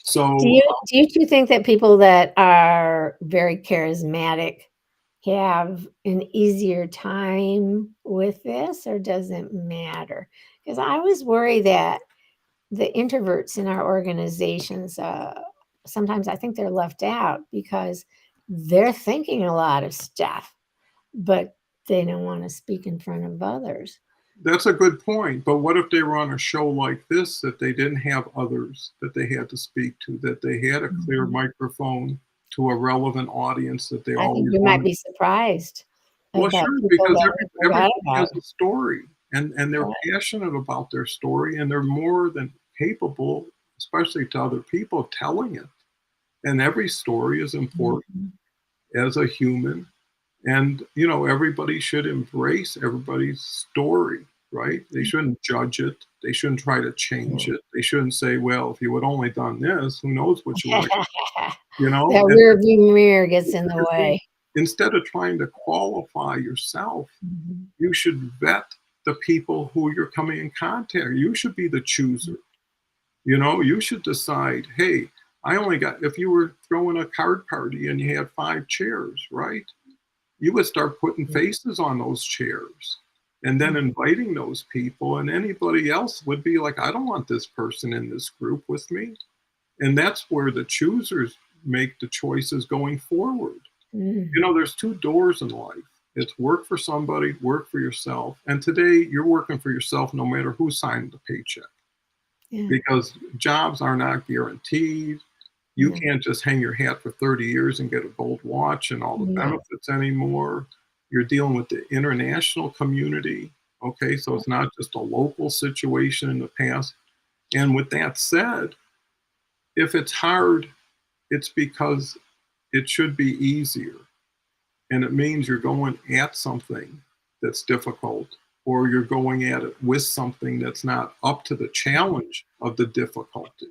A: So
B: Do you two think that people that are very charismatic have an easier time with this, or does it matter? Because I always worry that the introverts in our organizations, sometimes I think they're left out because they're thinking a lot of stuff, but they don't want to speak in front of others.
A: that's a good point. But what if they were on a show like this, that they didn't have others that they had to speak to, that they had a clear microphone to a relevant audience that they
B: I think
A: always
B: you might
A: wanted?
B: be surprised
A: Well,
B: about
A: sure,
B: people
A: because
B: that we forgot
A: everybody has
B: about.
A: a story, and they're
B: Right.
A: passionate about their story, and they're more than capable, especially to other people, of telling it. And every story is important
B: Mhm.
A: as a human. And, everybody should embrace everybody's story, right? They shouldn't judge it. They shouldn't try to change it. They shouldn't say, well, if you had only done this, who knows what you would have,
B: That
A: And
B: rear view mirror gets in the way.
A: instead of trying to qualify yourself,
B: Mhm.
A: you should vet the people who you're coming in contact. You should be the chooser. You should decide, hey, if you were throwing a card party and you had 5 chairs, right? You would start putting faces on those chairs and then inviting those people, and anybody else would be like, I don't want this person in this group with me. And that's where the choosers make the choices going forward.
B: Mm.
A: There's 2 doors in life. It's work for somebody, work for yourself. And today you're working for yourself no matter who signed the paycheck,
B: Yeah.
A: because jobs are not guaranteed. You
B: No.
A: can't just hang your hat for 30 years and get a gold watch and all the
B: No.
A: benefits anymore. You're dealing with the international community. Okay, so it's not just a local situation in the past. And with that said, if it's hard, it's because it should be easier. And it means you're going at something that's difficult, or you're going at it with something that's not up to the challenge of the difficulty.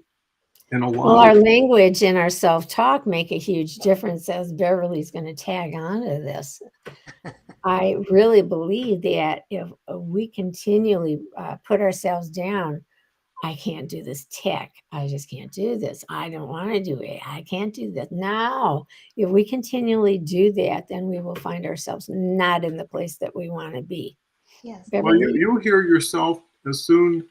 A: And a
B: Well,
A: lot
B: our
A: of
B: language and our self-talk make a huge difference, as Beverly's going to tag on to this. I really believe that if we continually put ourselves down, I can't do this tech. I just can't do this. I don't want to do it. I can't do that. Now, if we continually do that, then we will find ourselves not in the place that we want to be.
C: Yes.
A: Well,
B: Beverly?
A: you hear yourself as soon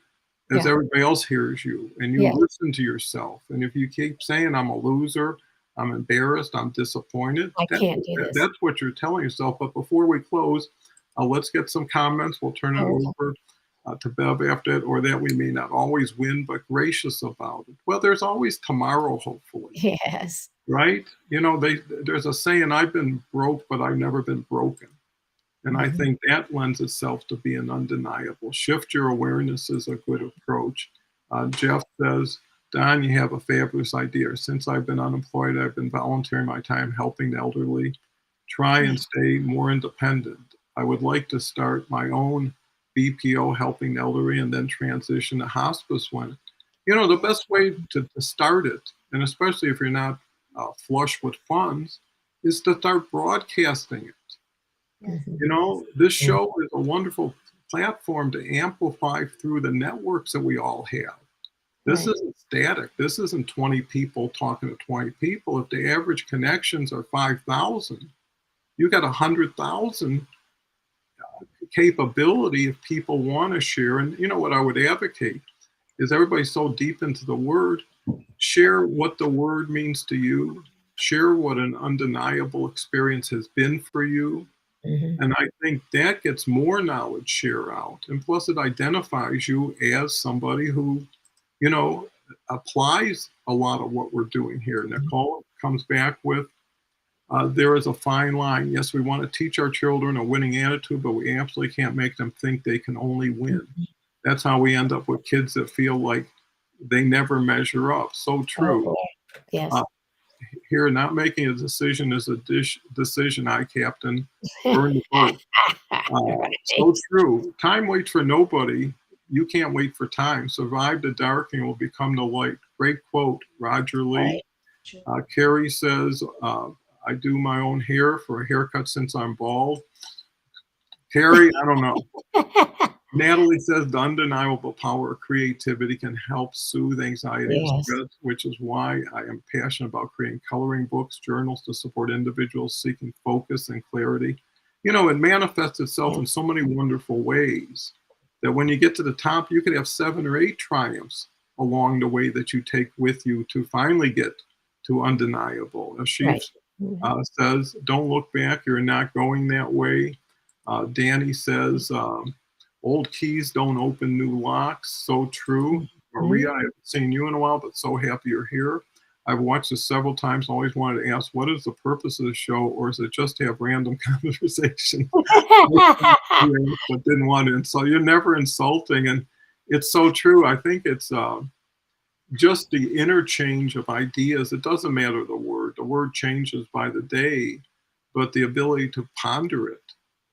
A: as
B: Yeah.
A: everybody else hears you, and you
B: Yeah.
A: listen to yourself. And if you keep saying, I'm a loser, I'm embarrassed, I'm disappointed,
B: I can't do this.
A: that's what you're telling yourself. But before we close, let's get some comments. We'll turn it
B: Okay.
A: over to Bev after it, or that we may not always win, but gracious about it. Well, there's always tomorrow, hopefully,
B: Yes.
A: right? You know, there's a saying, I've been broke, but I've never been broken. And I
B: Mhm.
A: think that lends itself to being undeniable. Shift your awareness is a good approach. Jeff says, Don, you have a fabulous idea. Since I've been unemployed, I've been volunteering my time helping the elderly. Try and stay more independent. I would like to start my own BPO helping the elderly and then transition to hospice when, you know, the best way to start it, and especially if you're not flush with funds, is to start broadcasting it.
B: Mhm.
A: You know, this
B: Yeah.
A: show is a wonderful platform to amplify through the networks that we all have. This
B: Right.
A: isn't static. This isn't 20 people talking to 20 people. If the average connections are 5,000, you got 100,000 capability if people want to share. And you know what I would advocate is everybody's so deep into the word, share what the word means to you, share what an undeniable experience has been for you.
B: Mhm.
A: And I think that gets more knowledge share out. And plus, it identifies you as somebody who, you know, applies a lot of what we're doing here. Nicole comes back with, there is a fine line. Yes, we want to teach our children a winning attitude, but we absolutely can't make them think they can only win. That's how we end up with kids that feel like they never measure up. So
B: Oh,
A: true.
B: boy. Yes.
A: Here, not making a decision is a decision, I captain. Burn the boat.
B: Right.
A: So true. Time waits for nobody. You can't wait for time. Survive the dark and you will become the light. Great quote, Roger Lee.
B: Right.
A: Carrie says, I do my own hair for a haircut since I'm bald. Carrie, I don't know. Natalie says the undeniable power of creativity can help soothe anxiety and
B: Yes.
A: stress, which is why I am passionate about creating coloring books, journals to support individuals seeking focus and clarity. You know, it manifests itself in so many wonderful ways that when you get to the top, you could have 7 or 8 triumphs along the way that you take with you to finally get to undeniable. Ashif
B: Right. Mhm.
A: says, don't look back, you're not going that way. Danny says, old keys don't open new locks. So true. Maria, I haven't seen you in a while, but so happy you're here. I've watched this several times. Always wanted to ask, what is the purpose of the show, or is it just to have random conversation? But didn't want to insult. You're never insulting, and it's so true. I think it's just the interchange of ideas. It doesn't matter the word. The word changes by the day, but the ability to ponder it,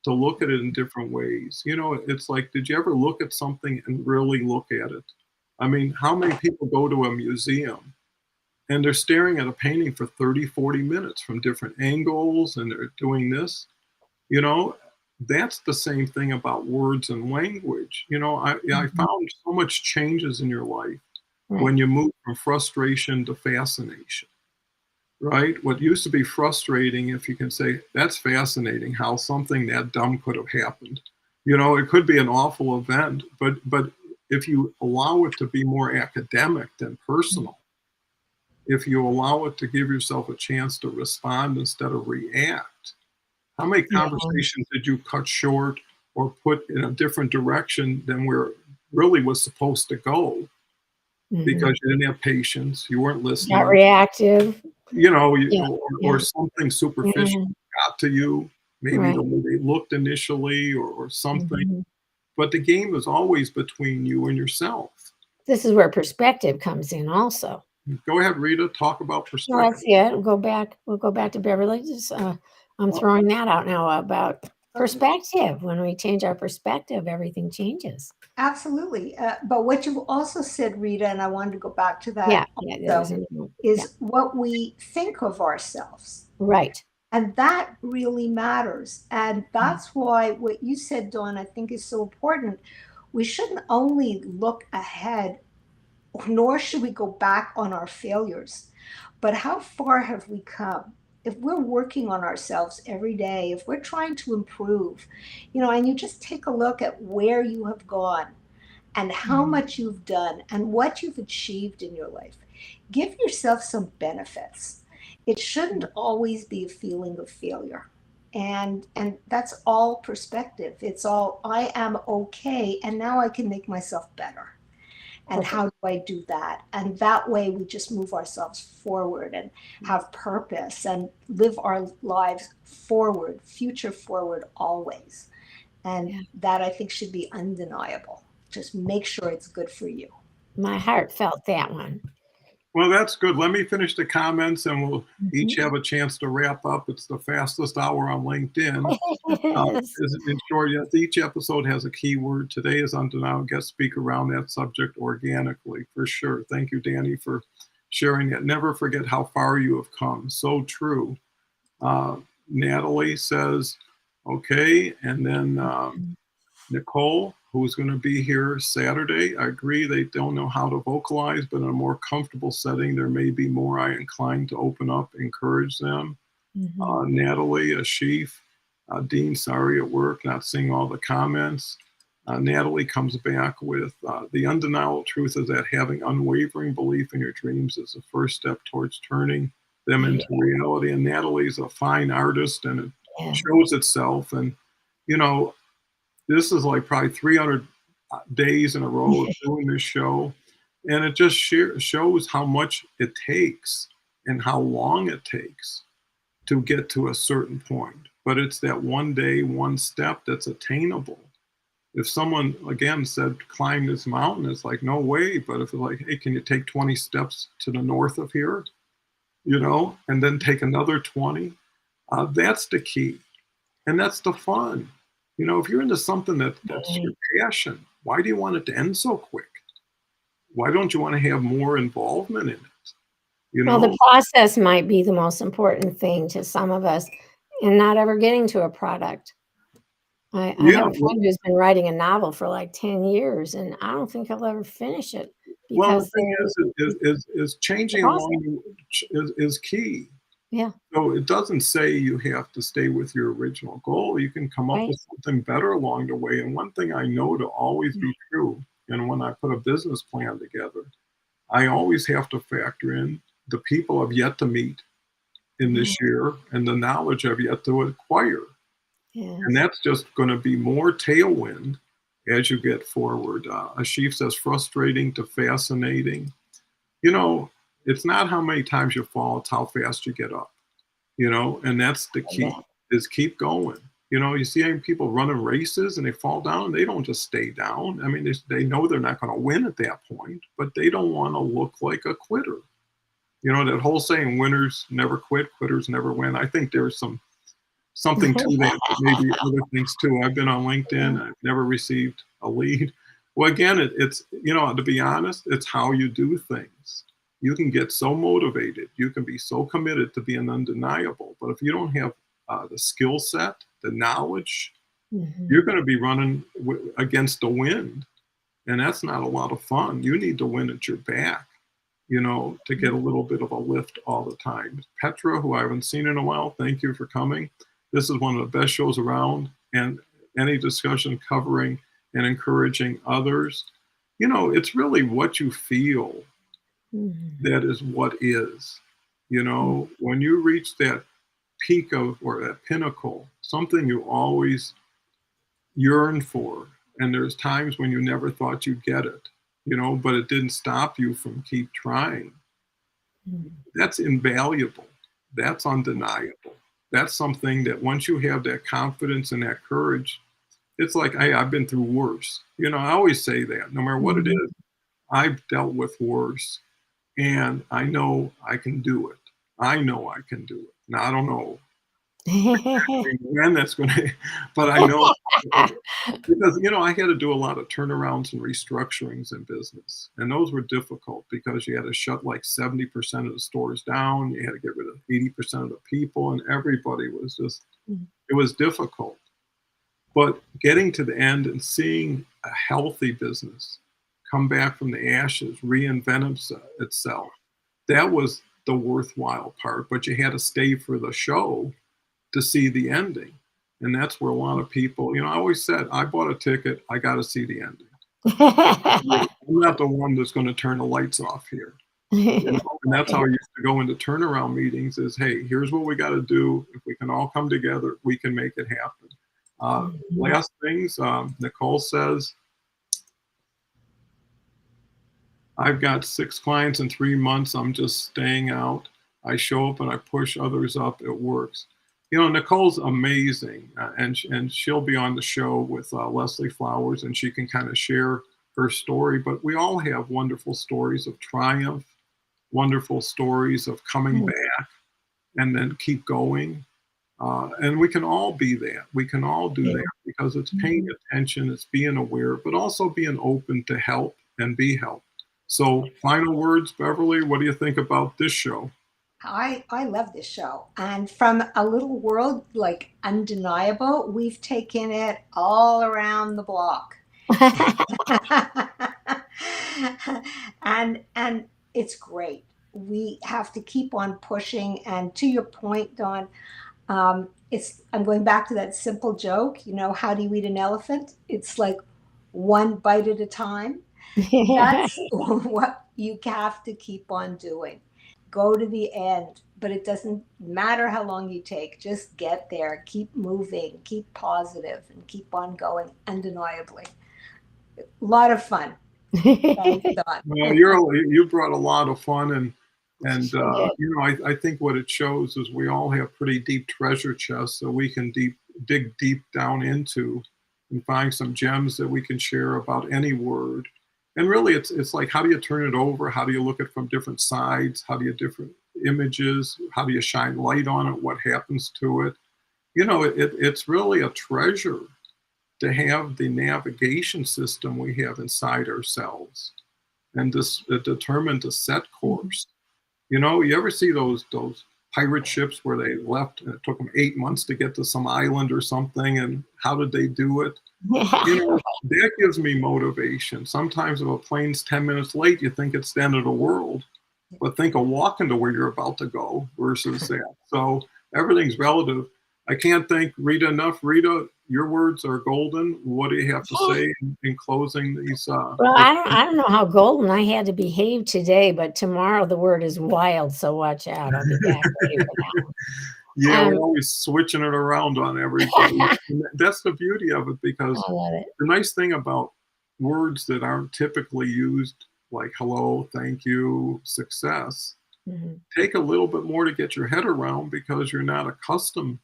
A: to look at it in different ways. You know, it's like, did you ever look at something and really look at it? I mean, how many people go to a museum and they're staring at a painting for 30, 40 minutes from different angles and they're doing this? You know, that's the same thing about words and language. You know, I
B: Mhm.
A: found so much changes in your life
B: Right.
A: when you move from frustration to fascination, right? What used to be frustrating, if you can say, that's fascinating how something that dumb could have happened. You know, it could be an awful event, but if you allow it to be more academic than personal, if you allow it to give yourself a chance to respond instead of react, how many
B: Yeah.
A: conversations did you cut short or put in a different direction than where it really was supposed to go?
B: Mhm.
A: Because you didn't have patience, you weren't
B: Got
A: listening,
B: reactive.
A: you know,
B: Yeah.
A: or
B: Yeah.
A: something superficial
B: Yeah.
A: got to you, maybe the
B: Right.
A: way they looked initially or something.
B: Mhm.
A: But the game is always between you and yourself.
B: This is where perspective comes in also.
A: Go ahead, Rita, talk about
B: Well,
A: perspective.
B: that's it. We'll go back to Beverly. Just, I'm throwing that out now about perspective. When we change our perspective, everything changes.
C: Absolutely. But what you also said, Rita, and I wanted to go back to
B: Yeah.
C: that
B: Yeah. That was
C: also,
B: yeah.
C: is what we think of ourselves.
B: Right.
C: And that really matters. And that's why what you said, Dawn, I think is so important. We shouldn't only look ahead nor should we go back on our failures. But how far have we come? If we're working on ourselves every day, if we're trying to improve, and you just take a look at where you have gone and how much you've done and what you've achieved in your life, give yourself some benefits. It shouldn't always be a feeling of failure. And that's all perspective. It's all, I am okay, and now I can make myself better. And
B: Perfect.
C: how do I do that? And that way we just move ourselves forward and have purpose and live our lives forward, future forward always. And
B: Yeah.
C: that I think should be undeniable. Just make sure it's good for you.
B: My heart felt that one.
A: Well, that's good. Let me finish the comments and we'll each
B: Mhm.
A: have a chance to wrap up. It's the fastest hour on LinkedIn.
B: Yes.
A: In short, yes, each episode has a keyword. Today is undeniable. Guest speak around that subject organically, for sure. Thank you, Danny, for sharing it. Never forget how far you have come. So true. Uh, Natalie says, okay. And then Nicole, who's going to be here Saturday. I agree they don't know how to vocalize, but in a more comfortable setting, there may be more I inclined to open up, encourage them.
B: Mhm.
A: Natalie, Ashif, Dean, sorry at work, not seeing all the comments. Natalie comes back with the undeniable truth is that having unwavering belief in your dreams is the first step towards turning them into reality. And Natalie's a fine artist and it
B: Yeah.
A: shows itself. And, you know, this is like probably 300 days in a row of doing this show. And it just shows how much it takes and how long it takes to get to a certain point. But it's that one day, one step that's attainable. If someone, again, said, climb this mountain, it's like, no way. But if it's like, hey, can you take 20 steps to the north of here, and then take another 20? That's the key. And that's the fun. If you're into something that's your passion, why do you want it to end so quick? Why don't you want to have more involvement in it?
B: Well, the process might be the most important thing to some of us and not ever getting to a product. I have
A: Yeah.
B: a friend who's been writing a novel for like 10 years, and I don't think he'll ever finish it
A: Well, the
B: because
A: thing is
B: the
A: changing
B: process.
A: along is key.
B: Yeah,
A: So it doesn't say you have to stay with your original goal. You can come up
B: right.
A: with something better along the way. And one thing I know to always be true, and when I put a business plan together, I always have to factor in the people I've yet to meet in this year and the knowledge I've yet to acquire. And
B: Yes.
A: that's just going to be more tailwind as you get forward. Ashif says frustrating to fascinating. It's not how many times you fall, it's how fast you get up. And that's the key is keep going. You see people running races and they fall down, they don't just stay down. I mean, they know they're not going to win at that point, but they don't want to look like a quitter. That whole saying, winners never quit, quitters never win. I think there's something to that, but maybe other things too. I've been on LinkedIn, I've never received a lead. Well, again, it's, to be honest, it's how you do things. You can get so motivated, you can be so committed to being undeniable, but if you don't have the skill set, the knowledge, you're going to be running against the wind. And that's not a lot of fun. You need the wind at your back, to get a little bit of a lift all the time. Petra, who I haven't seen in a while, thank you for coming. This is one of the best shows around, and any discussion covering and encouraging others. It's really what you feel that is what is. When you reach that peak or that pinnacle, something you always yearn for, and there's times when you never thought you'd get it, but it didn't stop you from keep trying. That's invaluable. That's undeniable. That's something that once you have that confidence and that courage, it's like, hey, I've been through worse. I always say that no matter what it is, I've dealt with worse and I know I can do it. I know I can do it. Now, I don't know when that's going to, but I know because, I had to do a lot of turnarounds and restructurings in business. And those were difficult because you had to shut like 70% of the stores down. You had to get rid of 80% of the people, and everybody was just, it was difficult. But getting to the end and seeing a healthy business come back from the ashes, reinvent itself. That was the worthwhile part, but you had to stay for the show to see the ending. And that's where a lot of people, I always said, I bought a ticket, I got to see the ending. I'm not the one that's going to turn the lights off here. And that's how I used to go into turnaround meetings is, hey, here's what we got to do. If we can all come together, we can make it happen. Last things, Nicole says, I've got 6 clients in 3 months. I'm just staying out. I show up and I push others up. It works. Nicole's amazing, and she'll be on the show with Leslie Flowers, and she can kind of share her story. But we all have wonderful stories of triumph, wonderful stories of coming back, and then keep going. And we can all be that. We can all do that because it's paying attention, it's being aware, but also being open to help and be helped. So, final words, Beverly. What do you think about this show?
C: I love this show. And from a little world like Undeniable, we've taken it all around the block. and it's great. We have to keep on pushing. And to your point, Dawn, I'm going back to that simple joke, how do you eat an elephant? It's like one bite at a time. That's what you have to keep on doing. Go to the end, but it doesn't matter how long you take. Just get there, keep moving, keep positive, and keep on going undeniably. A lot of fun. Thanks, Dawn.
A: Well, you brought a lot of fun, and I think what it shows is we all have pretty deep treasure chests that we can dig deep down into and find some gems that we can share about any word. And really, it's like, how do you turn it over? How do you look at it from different sides? How do you different images? How do you shine light on it? What happens to it? It's really a treasure to have the navigation system we have inside ourselves and determined to set course. You ever see those pirate ships where they left and it took them 8 months to get to some island or something? And how did they do it? That gives me motivation. Sometimes if a plane's 10 minutes late, you think it's the end of the world, but think of walking to where you're about to go versus that. So everything's relative. I can't thank Rita enough. Rita, your words are golden. What do you have to say in closing these?
B: Well, I don't know how golden I had to behave today, but tomorrow the word is wild, so watch out. I'll be back ready for that one.
A: Yeah, we're always switching it around on everybody. That's the beauty of it, because
B: I love it.
A: The nice thing about words that aren't typically used, like hello, thank you, success, take a little bit more to get your head around because you're not accustomed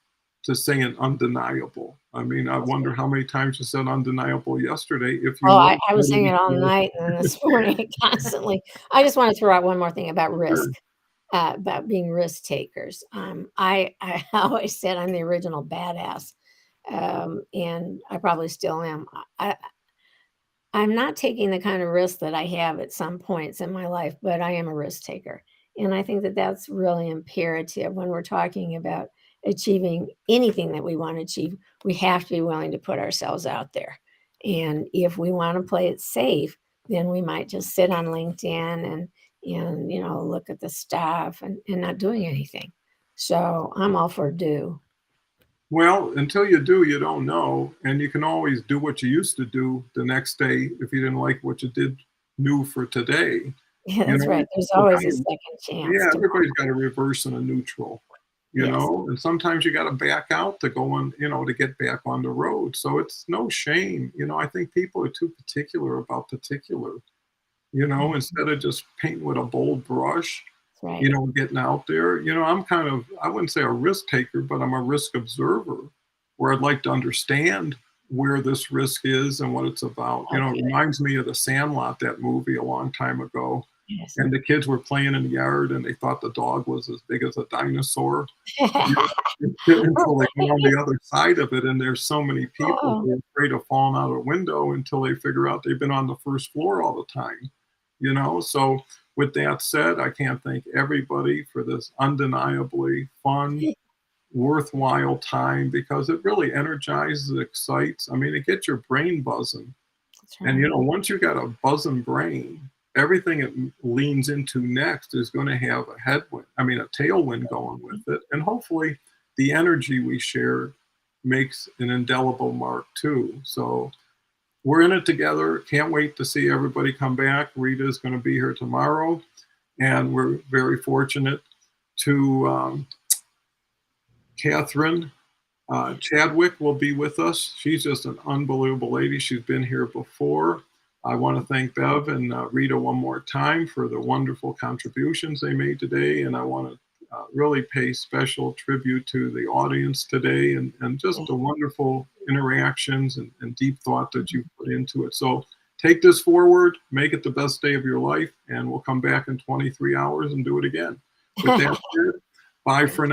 A: to saying undeniable. I mean, I wonder how many times you said undeniable yesterday.
B: I was saying it all night and then this morning constantly. I just want to throw out one more thing about risk. About being risk takers. I always said I'm the original badass, and I probably still am. I'm not taking the kind of risk that I have at some points in my life, but I am a risk taker. And I think that that's really imperative when we're talking about achieving anything that we want to achieve. We have to be willing to put ourselves out there. And if we want to play it safe, then we might just sit on LinkedIn and look at the stuff and not doing anything. So I'm all for do.
A: Well, until you do, you don't know. And you can always do what you used to do the next day if you didn't like what you did new for today.
B: Yeah, that's right. There's always a second chance.
A: Yeah, everybody's got a reverse and a neutral, and sometimes you got to back out to go on, to get back on the road. So it's no shame. I think people are too particular about particular. Instead of just painting with a bold brush,
B: right.
A: Getting out there, I'm kind of, I wouldn't say a risk taker, but I'm a risk observer where I'd like to understand where this risk is and what it's about.
B: Okay.
A: It reminds me of The Sandlot, that movie a long time ago.
B: Yes.
A: And the kids were playing in the yard and they thought the dog was as big as a dinosaur. Until they went on the other side of it, and there's so many people who are afraid of falling out a window until they figure out they've been on the first floor all the time. So with that said, I can't thank everybody for this undeniably fun, worthwhile time, because it really energizes, excites. I mean, it gets your brain buzzing.
B: That's right.
A: And, you know, once you got a buzzing brain, everything it leans into next is going to have a tailwind going with it. And hopefully the energy we share makes an indelible mark too. So we're in it together. Can't wait to see everybody come back. Rita is going to be here tomorrow. And we're very fortunate to Catherine Chadwick will be with us. She's just an unbelievable lady. She's been here before. I want to thank Bev and Rita one more time for the wonderful contributions they made today. And I want to really pay special tribute to the audience today and just the wonderful interactions and deep thought that you put into it. So take this forward, make it the best day of your life, and we'll come back in 23 hours and do it again. With that said, bye for now.